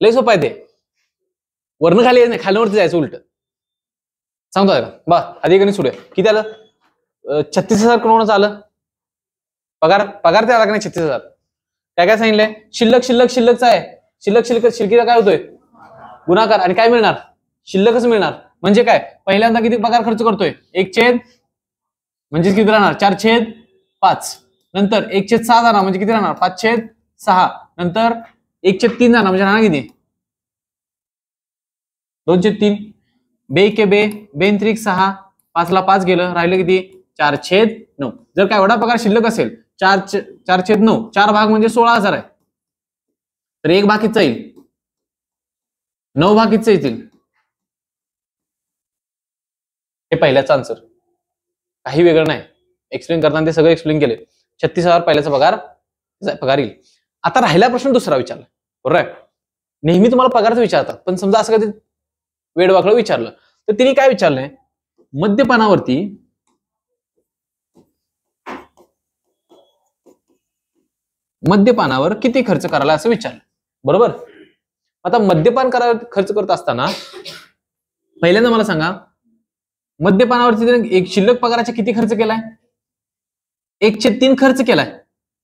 लय सोपं आहे ते. वर्ण खाली नाही, खालीवरती जायचं उलट. सांगतो का बा, आधी गणित सोडूया. किती आलं? 36,000 कोणाचं आलं? पगार ते आला का नाही? 36,000. काय सांगितलंय? शिल्लकचा आहे. शिल्लकीचा काय होतोय? गुणाकार. आणि काय मिळणार? शिल्लकच मिळणार. म्हणजे काय, पहिल्यांदा किती पगार खर्च करतोय? 1/, म्हणजे किती राहणार? 4/5. नंतर 1/6 जाणार, म्हणजे किती राहणार? 5/6. नंतर 1/3 जाणार, म्हणजे राहणार किती? 2/3. बे 6. 5 ला 5 गेलं, राहिलं किती? 4/9. जर काय एवढा पगार शिल्लक असेल, 4/9, 4 भाग म्हणजे 16,000 आहे. तर 1 भाग कितीचा येईल? 9 भाग कितीचा येतील? हे पहिल्याचा आन्सर. काही वेगळं नाही. एक्सप्लेन करताना ते सगळं एक्सप्लेन केले. 36,000 पहिल्याचा पगार येईल. आता राहिला प्रश्न दुसरा विचारला. बरोबर आहे? नेहमी तुम्हाला पगारच विचारतात, पण समजा असं कधी वेडवाकळं विचारलं तर तिने काय विचारलंय? मद्यपानावर किती खर्च करायला असं विचारलं. बरोबर. आता मद्यपान करायला खर्च करत असताना पहिल्यांदा मला सांगा, मद्यपानावरती एक शिल्लक पगाराचा किती खर्च केलाय? 1/3 खर्च केलाय.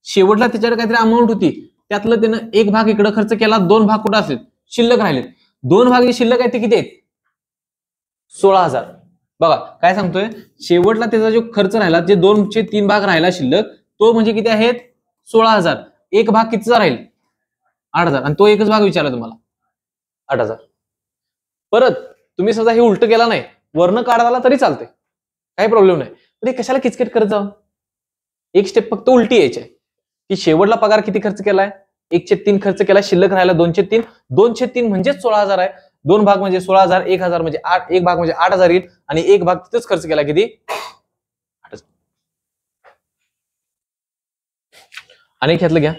शेवटला त्याच्याकडे काहीतरी अमाऊंट होती, त्यातलं त्यानं 1 भाग इकडे खर्च केला, 2 भाग कुठं असेल? शिल्लक राहिले. 2 भाग जे शिल्लक आहे ते किती आहेत? 16,000. बघा काय सांगतोय, शेवटला त्याचा जो खर्च राहिला, जे 2/3 भाग राहिला शिल्लक, तो म्हणजे किती आहेत? 16,000. 1 भाग कितीचा राहील? 8,000. आणि तो एकच भाग विचारला तुम्हाला, 8,000. परत तुम्ही समजा हे उलट केला नाही, वर्ण काढायला तरी चालते, काही प्रॉब्लेम नाही. पण हे कशाला किचकिट करत जाऊ? एक स्टेप फक्त उलटी यायची आहे की शेवटला पगार किती खर्च केलाय? 1/3 खर्च केला, शिल्लक राहिला 2/3. 2/3 म्हणजेच 16,000 आहे. 2 भाग म्हणजे 16,000, 1,000 म्हणजे 8, 1 भाग म्हणजे 8,000 येईल. आणि 1 भाग तिथेच खर्च केला किती? 8,000. अनेक ह्यातलं घ्या.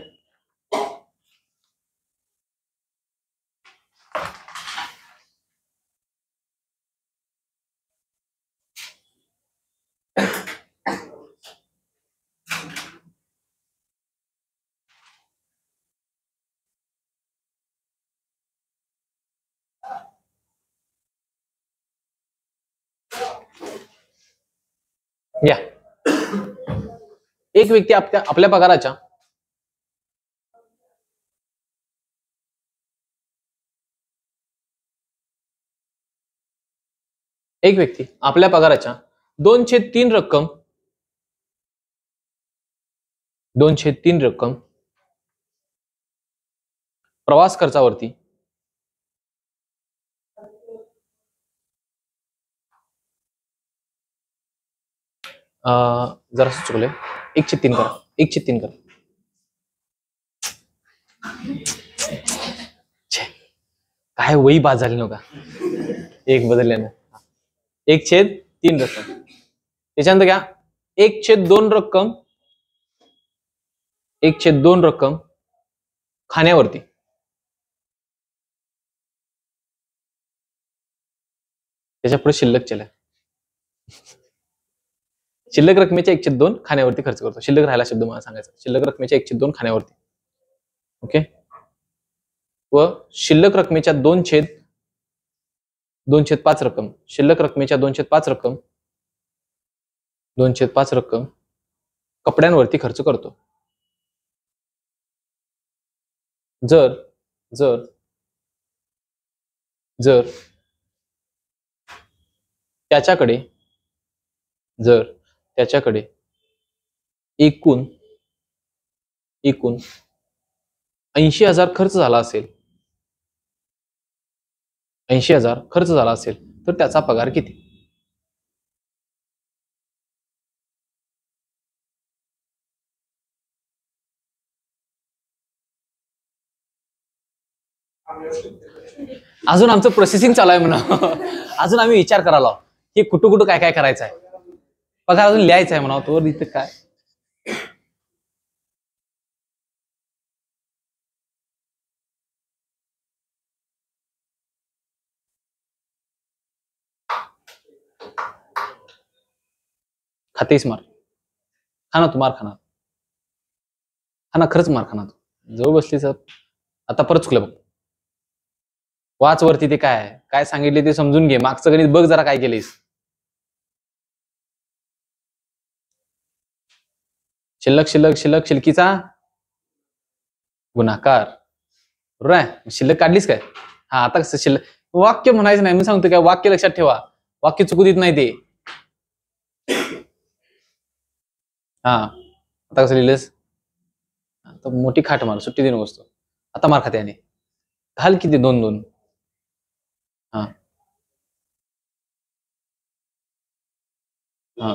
या एक व्यक्ती आपल्या पगाराच्या एक व्यक्ती आपल्या पगाराच्या 2/3 रक्कम 2/3 रक्कम प्रवास खर्चावरती जरासं चुकलंय, 1/3 करा, 1/3 करा. काय वही बाद झाली नव्हता, एक बदलल्यानं. 1/3 रक्कम. त्याच्यानंतर घ्या 1/2 रक्कम 1/2 रक्कम खाण्यावरती. त्याच्या पुढे शिल्लक चला. शिल्लक रकमेच्या 1/2 खाण्यावरती खर्च करतो. शिल्लक राहिला शब्द मला सांगायचा. शिल्लक रकमेच्या 1/2 खाण्यावरती. ओके. व शिल्लक रकमेच्या 2/5 रक्कम, शिल्लक रकमेच्या 2/5 रक्कम 2/5 रक्कम कपड्यांवरती खर्च करतो. जर जर जर त्याच्याकडे एकूण 80,000 खर्च झाला असेल, 80,000 खर्च झाला असेल तर त्याचा पगार किती? अजून आमचं प्रोसेसिंग चालू आहे म्हणा. अजून आम्ही विचार करायला की कुठं काय काय करायचं आहे. पगार अजून लिहायचा आहे म्हणा. तो इथं काय खातेस मार खाना तू, मार खाना खाना, खरंच मार खाना तू. जवळ बसलीस आता परत चुकलं बघ. वाच वरती ते काय सांगितले ते समजून घे. मागचं गणित बघ जरा काय केलीस. शिल्लक शिल्लक शिल्लक शिल्लकीचा गुणाकार. बरोबर आहे. शिल्लक काढलीस काय? हा, आता कसं शिल्लक वाक्य म्हणायचं नाही. मी सांगतो काय, वाक्य लक्षात ठेवा. वाक्य चुकू देत नाही ते. हा, आता कसं लिहिलंस? आता मोठी खाट मार, सुट्टी देऊन बसतो. आता मार खात्याने घाल किती 2-2. हा हा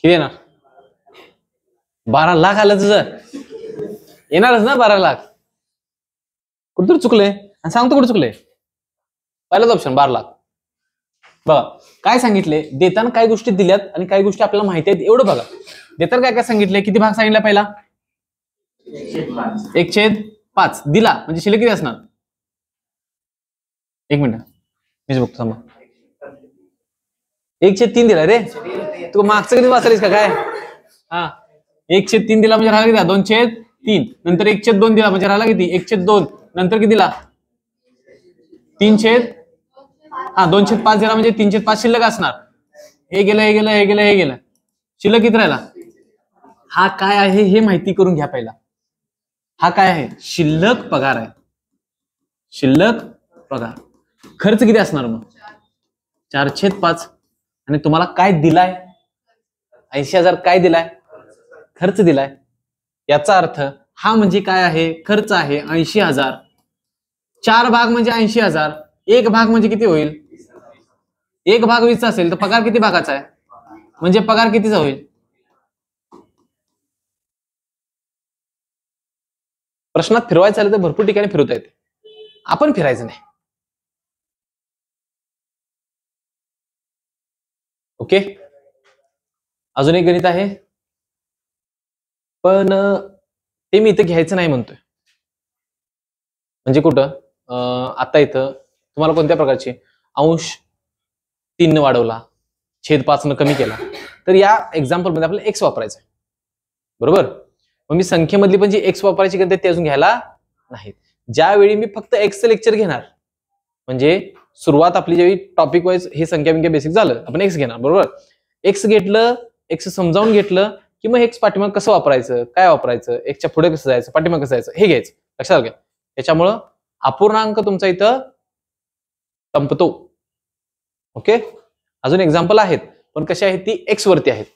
किती येणार? 12 लाख आलं तुझं. येणारच ना 12 लाख. कुठं चुकलंय सांगतो, कुठं चुकलंय. पहिलाच ऑप्शन 12 लाख. बघा काय सांगितले, देताना काय गोष्टी दिल्यात आणि काही गोष्टी आपल्याला माहिती आहेत एवढं बघा. देताना काय काय सांगितले, किती भाग सांगितला पहिला? 1/5 दिला म्हणजे शिल्लक किती असणार? 1 मिनिट मीच बघतो थांबा. 1/3 दिला रे. तू मागचं कधी वाचलीस का काय? हा, 1/3 दिला म्हणजे राहिला किती? 2/3. नंतर 1/2 दिला म्हणजे राहिला किती? 1/2. नंतर किती दिला? 3 हा 2/5 दिला म्हणजे 3/5 शिल्लक असणार. हे गेलं हे गेलं हे गेलं हे गेलं, शिल्लक किती राहिला? हा काय आहे हे माहिती करून घ्या पहिला. हा काय आहे? शिल्लक पगार आहे. शिल्लक पगार. खर्च किती असणार मग? 4/5. आणि तुम्हाला काय दिलाय? 80,000 काय दिलाय? खर्च दिलाय. याचा अर्थ हा म्हणजे काय आहे? खर्च आहे 80,000. 4 भाग म्हणजे 80,000. 1 भाग म्हणजे किती होईल? 1 भाग 20 असेल तर पगार किती भागाचा आहे? म्हणजे पगार कितीचा होईल? प्रश्नात फिरवायचं आलं तर भरपूर ठिकाणी फिरवता येते, आपण फिरायचं नाही. ओके, अजून एक गणित आहे, पण ते मी इथं घ्यायचं नाही म्हणतोय. म्हणजे कुठं आता इथं तुम्हाला कोणत्या प्रकारचे अंश 3 वाढवला, छेद 5 कमी केला, तर या एक्झाम्पल मध्ये आपल्याला एक्स वापरायचा आहे. बरोबर, मग मी संख्येमधली पण जी एक्स वापरायची गणित ते अजून घ्यायला नाहीत. ज्यावेळी मी फक्त एक्सचं लेक्चर घेणार, म्हणजे सुरुवात आपली ज्यावेळी टॉपिक वाईज हे संख्या बेसिक झालं, आपण एक्स घेणार. बरोबर, एक्स घेतलं, एक्स समजावून घेतलं की मग एक्स पाठीमाग कसं वापरायचं, काय वापरायचं, एक्सच्या पुढे कसं जायचं, पाठीमाग कसं जायचं हे घ्यायचं. लक्षात घ्या, त्याच्यामुळं अपूर्णांक तुमचा इथं संपतो. ओके, अजून एक्झाम्पल आहेत, पण कशी आहेत ती एक्स वरती आहेत.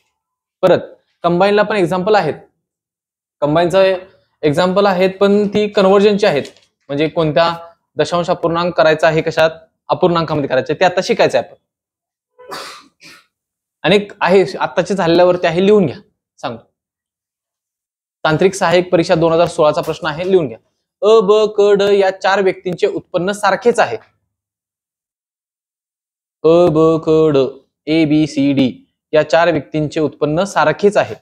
परत कंबाईनला पण एक्झाम्पल आहेत, कंबाईनचा एक्झाम्पल आहेत, पण ती कन्व्हर्जनची आहेत. म्हणजे कोणत्या दशांश अपूर्णांक करायचा आहे, कशात अपूर्णांकामध्ये करायचे ते आता शिकायचं आहे आपण. अनेक आहे आत्ताचे झालेल्यावरती आहे, लिहून घ्या, सांगतो. तांत्रिक सहाय्यक परीक्षा 2016चा प्रश्न आहे, लिहून घ्या. अ, ब, क, ड या 4 व्यक्तींचे उत्पन्न सारखेच आहे. अ, ब, क, ड, ए, बी, सी, डी या 4 व्यक्तींचे उत्पन्न सारखेच आहे.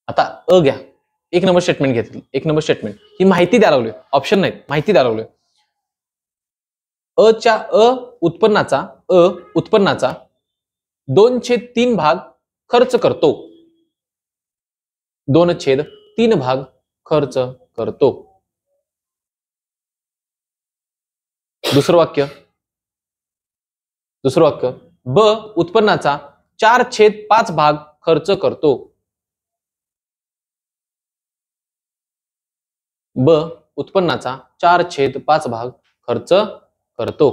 आता अ घ्या, 1 नंबर स्टेटमेंट घेतली. 1 नंबर स्टेटमेंट ही माहिती द्यायला लागलोय, ऑप्शन नाही, माहिती द्यायला लागलोय. उत्पन्नाचा 2/3 भाग खर्च करतो. 2/3 भाग खर्च करतो. दुसरं वाक्य ब उत्पन्नाचा 4/5 भाग खर्च करतो. ब उत्पन्नाचा 4/5 भाग खर्च करतो.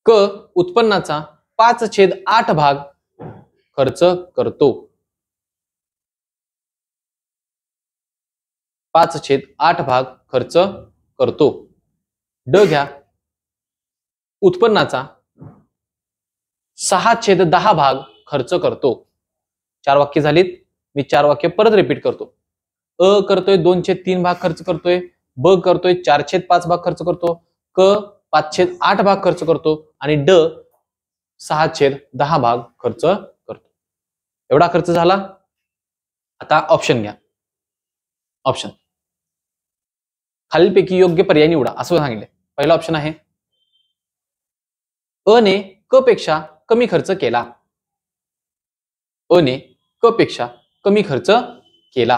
क उत्पन्नाचा 5/8 भाग खर्च करतो. 5/8 भाग खर्च करतो. ड घ्या, उत्पन्नाचा 6/10 भाग खर्च करतो. 4 वाक्य झालीत, मी 4 वाक्य परत रिपीट करतो. अ करतोय 2/3 भाग खर्च करतोय, ब करतोय 4/5 भाग खर्च करतो, क 5/8 भाग खर्च करतो आणि ड 6/10 भाग खर्च करतो. एवढा खर्च झाला. आता ऑप्शन घ्या. ऑप्शन खालीलपैकी योग्य पर्याय निवडा असं सांगितलंय. पहिला ऑप्शन आहे अ ने क पेक्षा कमी खर्च केला. अ ने क पेक्षा कमी खर्च केला.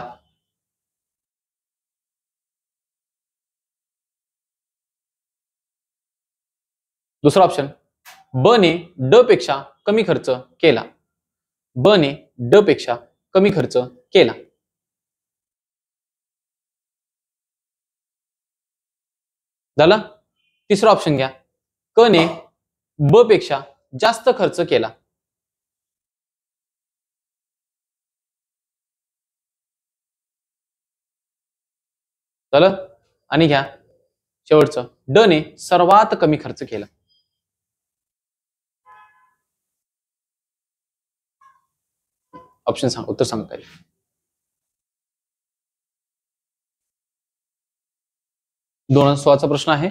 दुसरा ऑप्शन ब ने ड पेक्षा कमी खर्च केला. ब ने ड पेक्षा कमी खर्च केला. झालं. तिसरा ऑप्शन घ्या, क ने ब पेक्षा जास्त खर्च केला. झालं. आणि घ्या शेवटचं, ड ने सर्वात कमी खर्च केला. ऑप्शन सांग, उत्तर सांगता येईल. दोन 2016चा प्रश्न आहे.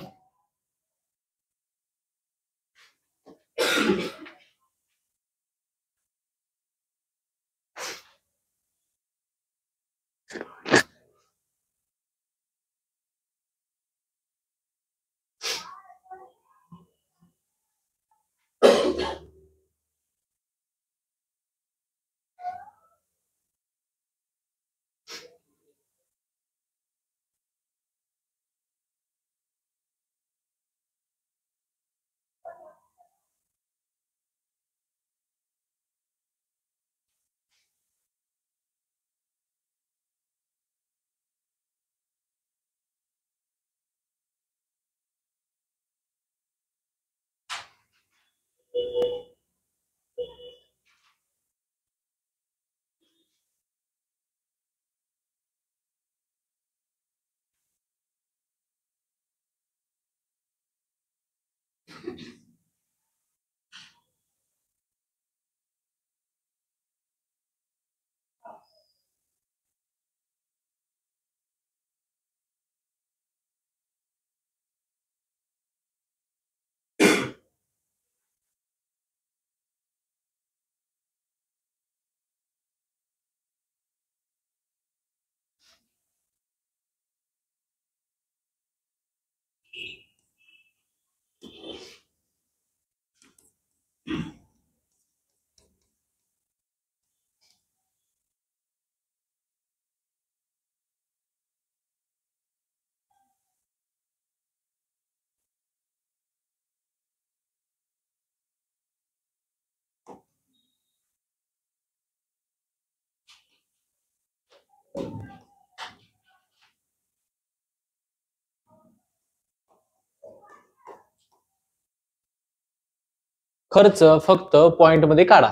खर्च फक्त पॉइंट मध्ये काढा.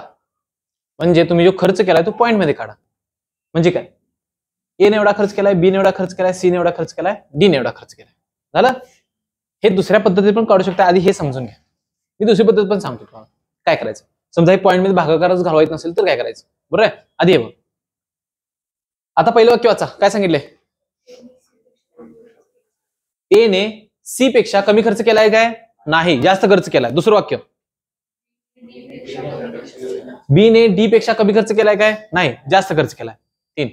म्हणजे तुम्ही जो खर्च केलाय तो पॉइंट मध्ये काढा. म्हणजे काय, ए ने एवढा खर्च केलाय, बी ने एवढा खर्च केलाय, सी ने एवढा खर्च केलाय, डी ने एवढा खर्च केलाय. झालं. हे दुसऱ्या पद्धतीने पण काढू शकता. आधी हे समजून घ्या. मी दुसरी पद्धत पण सांगतो तुम्हाला काय करायचं. समजा हे पॉइंट मध्ये भागाकारच घालवायचं नसेल तर काय करायचं. बरोबर आहे. आधी हे बघ, आता पहिलं वाक्य वाचा. काय सांगितलंय, ए ने सी पेक्षा कमी खर्च केलाय काय, नाही, जास्त खर्च केलाय. दुसरं वाक्य, बी ने डी पेक्षा कमी खर्च केलाय काय, नाही, जास्त खर्च केलाय. 3.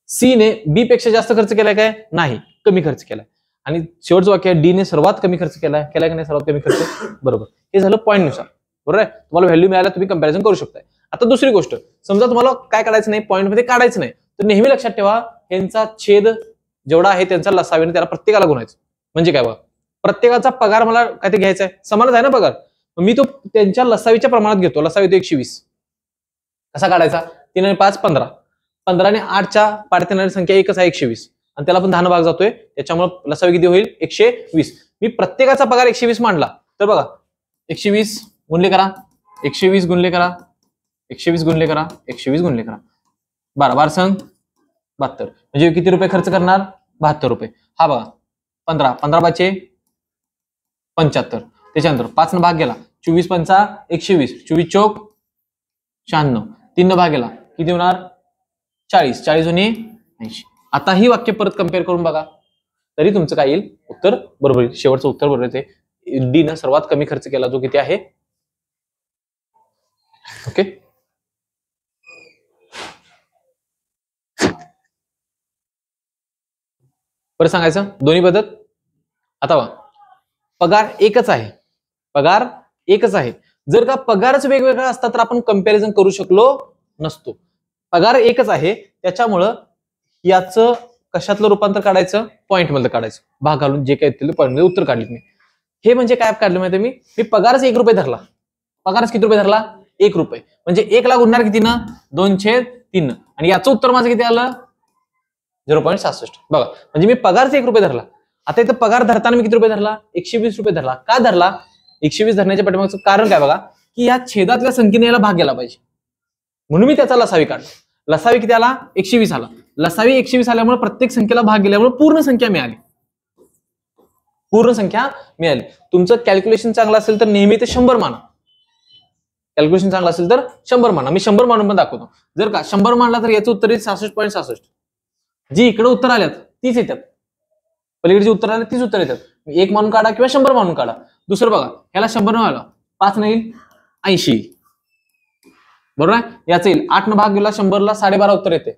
सी ने बी पेक्षा जास्त खर्च केलाय काय, नाही, कमी खर्च केलाय. आणि शेवटचं वाक्य, डी ने सर्वात कमी खर्च केलाय का नाही, सर्वात कमी खर्च. बरोबर. हे झालं पॉईंट नुसार. बरोबर आहे. तुम्हाला व्हॅल्यू मिळाला, तुम्ही कंपॅरिझन करू शकता. आता दुसरी गोष्ट, समजा तुम्हाला काय करायचं नाही, पॉईंट मध्ये काढायचं नाही, तर नेहमी लक्षात ठेवा, यांचा छेद जेवढा आहे त्यांचा लसावीने त्याला प्रत्येकाला गुणायचं. म्हणजे काय बघा, प्रत्येकाचा पगार मला काय ते घ्यायचा आहे, समानच आहे ना पगार, मी तो त्यांच्या लसावीच्या प्रमाणात घेतो. लसावी तो 120. कसा काढायचा, 3 आणि 5 15, 15 आणि 8च्या पाड्यात येणारी संख्या एकच आहे 120, आणि त्याला पण 10 भाग जातोय, त्याच्यामुळे लसावी किती होईल 120. मी प्रत्येकाचा पगार 120 मांडला तर बघा 120 गुणले करा, 120 गुणले करा, 120 गुणले करा, 120 गुणले करा, 12 12 संग 72. म्हणजे किती रुपये खर्च करणार, 72 रुपये. हा बघा 15 15 5 75. त्याच्यानंतर 5 न भाग गेला, 24 पंचा 120, 24 चौक 96, 3 न भाग गेला किती होणार 40, 40 आणि 80. आता ही वाक्य परत कम्पेअर करून बघा, तरी तुमचं काय येईल, उत्तर बरोबर येईल. शेवटचं उत्तर बरोबर येते. डी न सर्वात कमी खर्च केला, जो किती आहे. ओके. बरं सांगायचं दोन्ही पद्धत. आता बघा, पगार एकच आहे, पगार एकच आहे. जर का पगारच वेगवेगळा असता तर आपण कंपॅरिझन करू शकलो नसतो. पगार एकच आहे, त्याच्यामुळं याचं कशातलं रूपांतर काढायचं, पॉईंट मध्ये काढायचं. भाग घालून जे काही पॉईंट मध्ये उत्तर काढले मी. हे म्हणजे काय काढलं माहिती मी पगारच 1 रुपये धरला. पगारच किती रुपये धरला, 1 रुपये. म्हणजे 1 ला गुणणार किती ना, 2/3. आणि याचं उत्तर माझं किती आलं, 0.66. बघा, म्हणजे मी पगारच 1 रुपये धरला. आता इथं पगार धरताना मी किती रुपये धरला, 120 रुपये धरला. का धरला, 120 धरण्याच्या पाठीमागचं कारण काय बघा, की या छेदातल्या संख्येने याला भाग गेला पाहिजे, म्हणून मी त्याचा लसावी काढला. लसावी किती आला, 120 आला. लसावी 120 आल्यामुळे प्रत्येक संख्येला भाग गेल्यामुळे पूर्ण संख्या मिळाली. पूर्ण संख्या मिळाली. तुमचं कॅल्क्युलेशन चांगलं असेल तर नेहमी ते 100 माना. कॅल्क्युलेशन चांगलं असेल तर 100 माना. मी 100 मानून पण दाखवतो. जर का 100 मानला तर याचं उत्तर येईल 66.66. जी इकडे उत्तर आल्यात तीच येतात, पलीकडची उत्तर आल्यात तीच उत्तर येतात. 1 मानून काढा किंवा 100 मानून काढा. दुसरं बघा, ह्याला 100 न आला, 5 नाही 80. बरोबर आहे. याचं येईल 8 न भाग गेला 100ला, 12.5 उत्तर येते.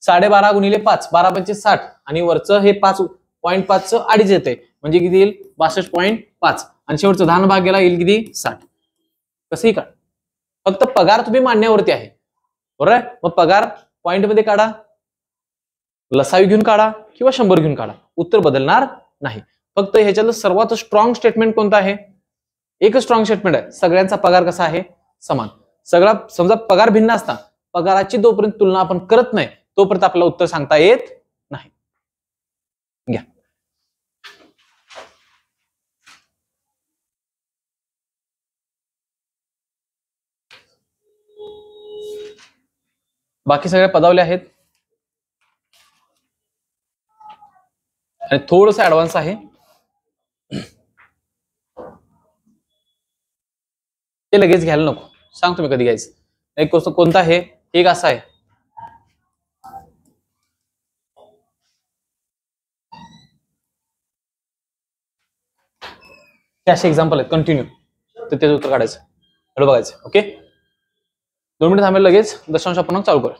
12.5 गुणिले 5, 12 5 60, आणि वरचं हे 5.5 अडीच येते, म्हणजे किती येईल 62.5. आणि शेवटचं 10 न भाग गेला येईल किती 60. कसंही काढ, फक्त पगार तुम्ही मांडण्यावरती आहे. बरोबर आहे. मग पगार पॉइंट मध्ये काढा, लसावी घेऊन काढा किंवा 100 घेऊन काढा, उत्तर बदलणार नाही. फक्त ह्याच्यातलं सर्वात स्ट्रॉंग स्टेटमेंट कोणतं आहे, एकच स्ट्रॉंग स्टेटमेंट आहे, सगळ्यांचा पगार कसा आहे, समान. सगळा समजा पगार भिन्न असता, पगाराची जोपर्यंत तुलना आपण करत नाही तोपर्यंत आपल्याला उत्तर सांगता येत नाही. घ्या. बाकी सगळे पदावले आहेत आणि थोडंसं ऍडव्हान्स आहे. ते लगेच घ्यायला नको, सांग तुम्ही कधी घ्यायचं. एक गोष्ट कोणता आहे, एक असा आहे. हे असे एक्झाम्पल आहेत कंटिन्यू, तर त्याचं उत्तर काढायचं, बघायचं. ओके, 2 मिनिट थांबेल, लगेच दशांश अपूर्णांक चालू करू.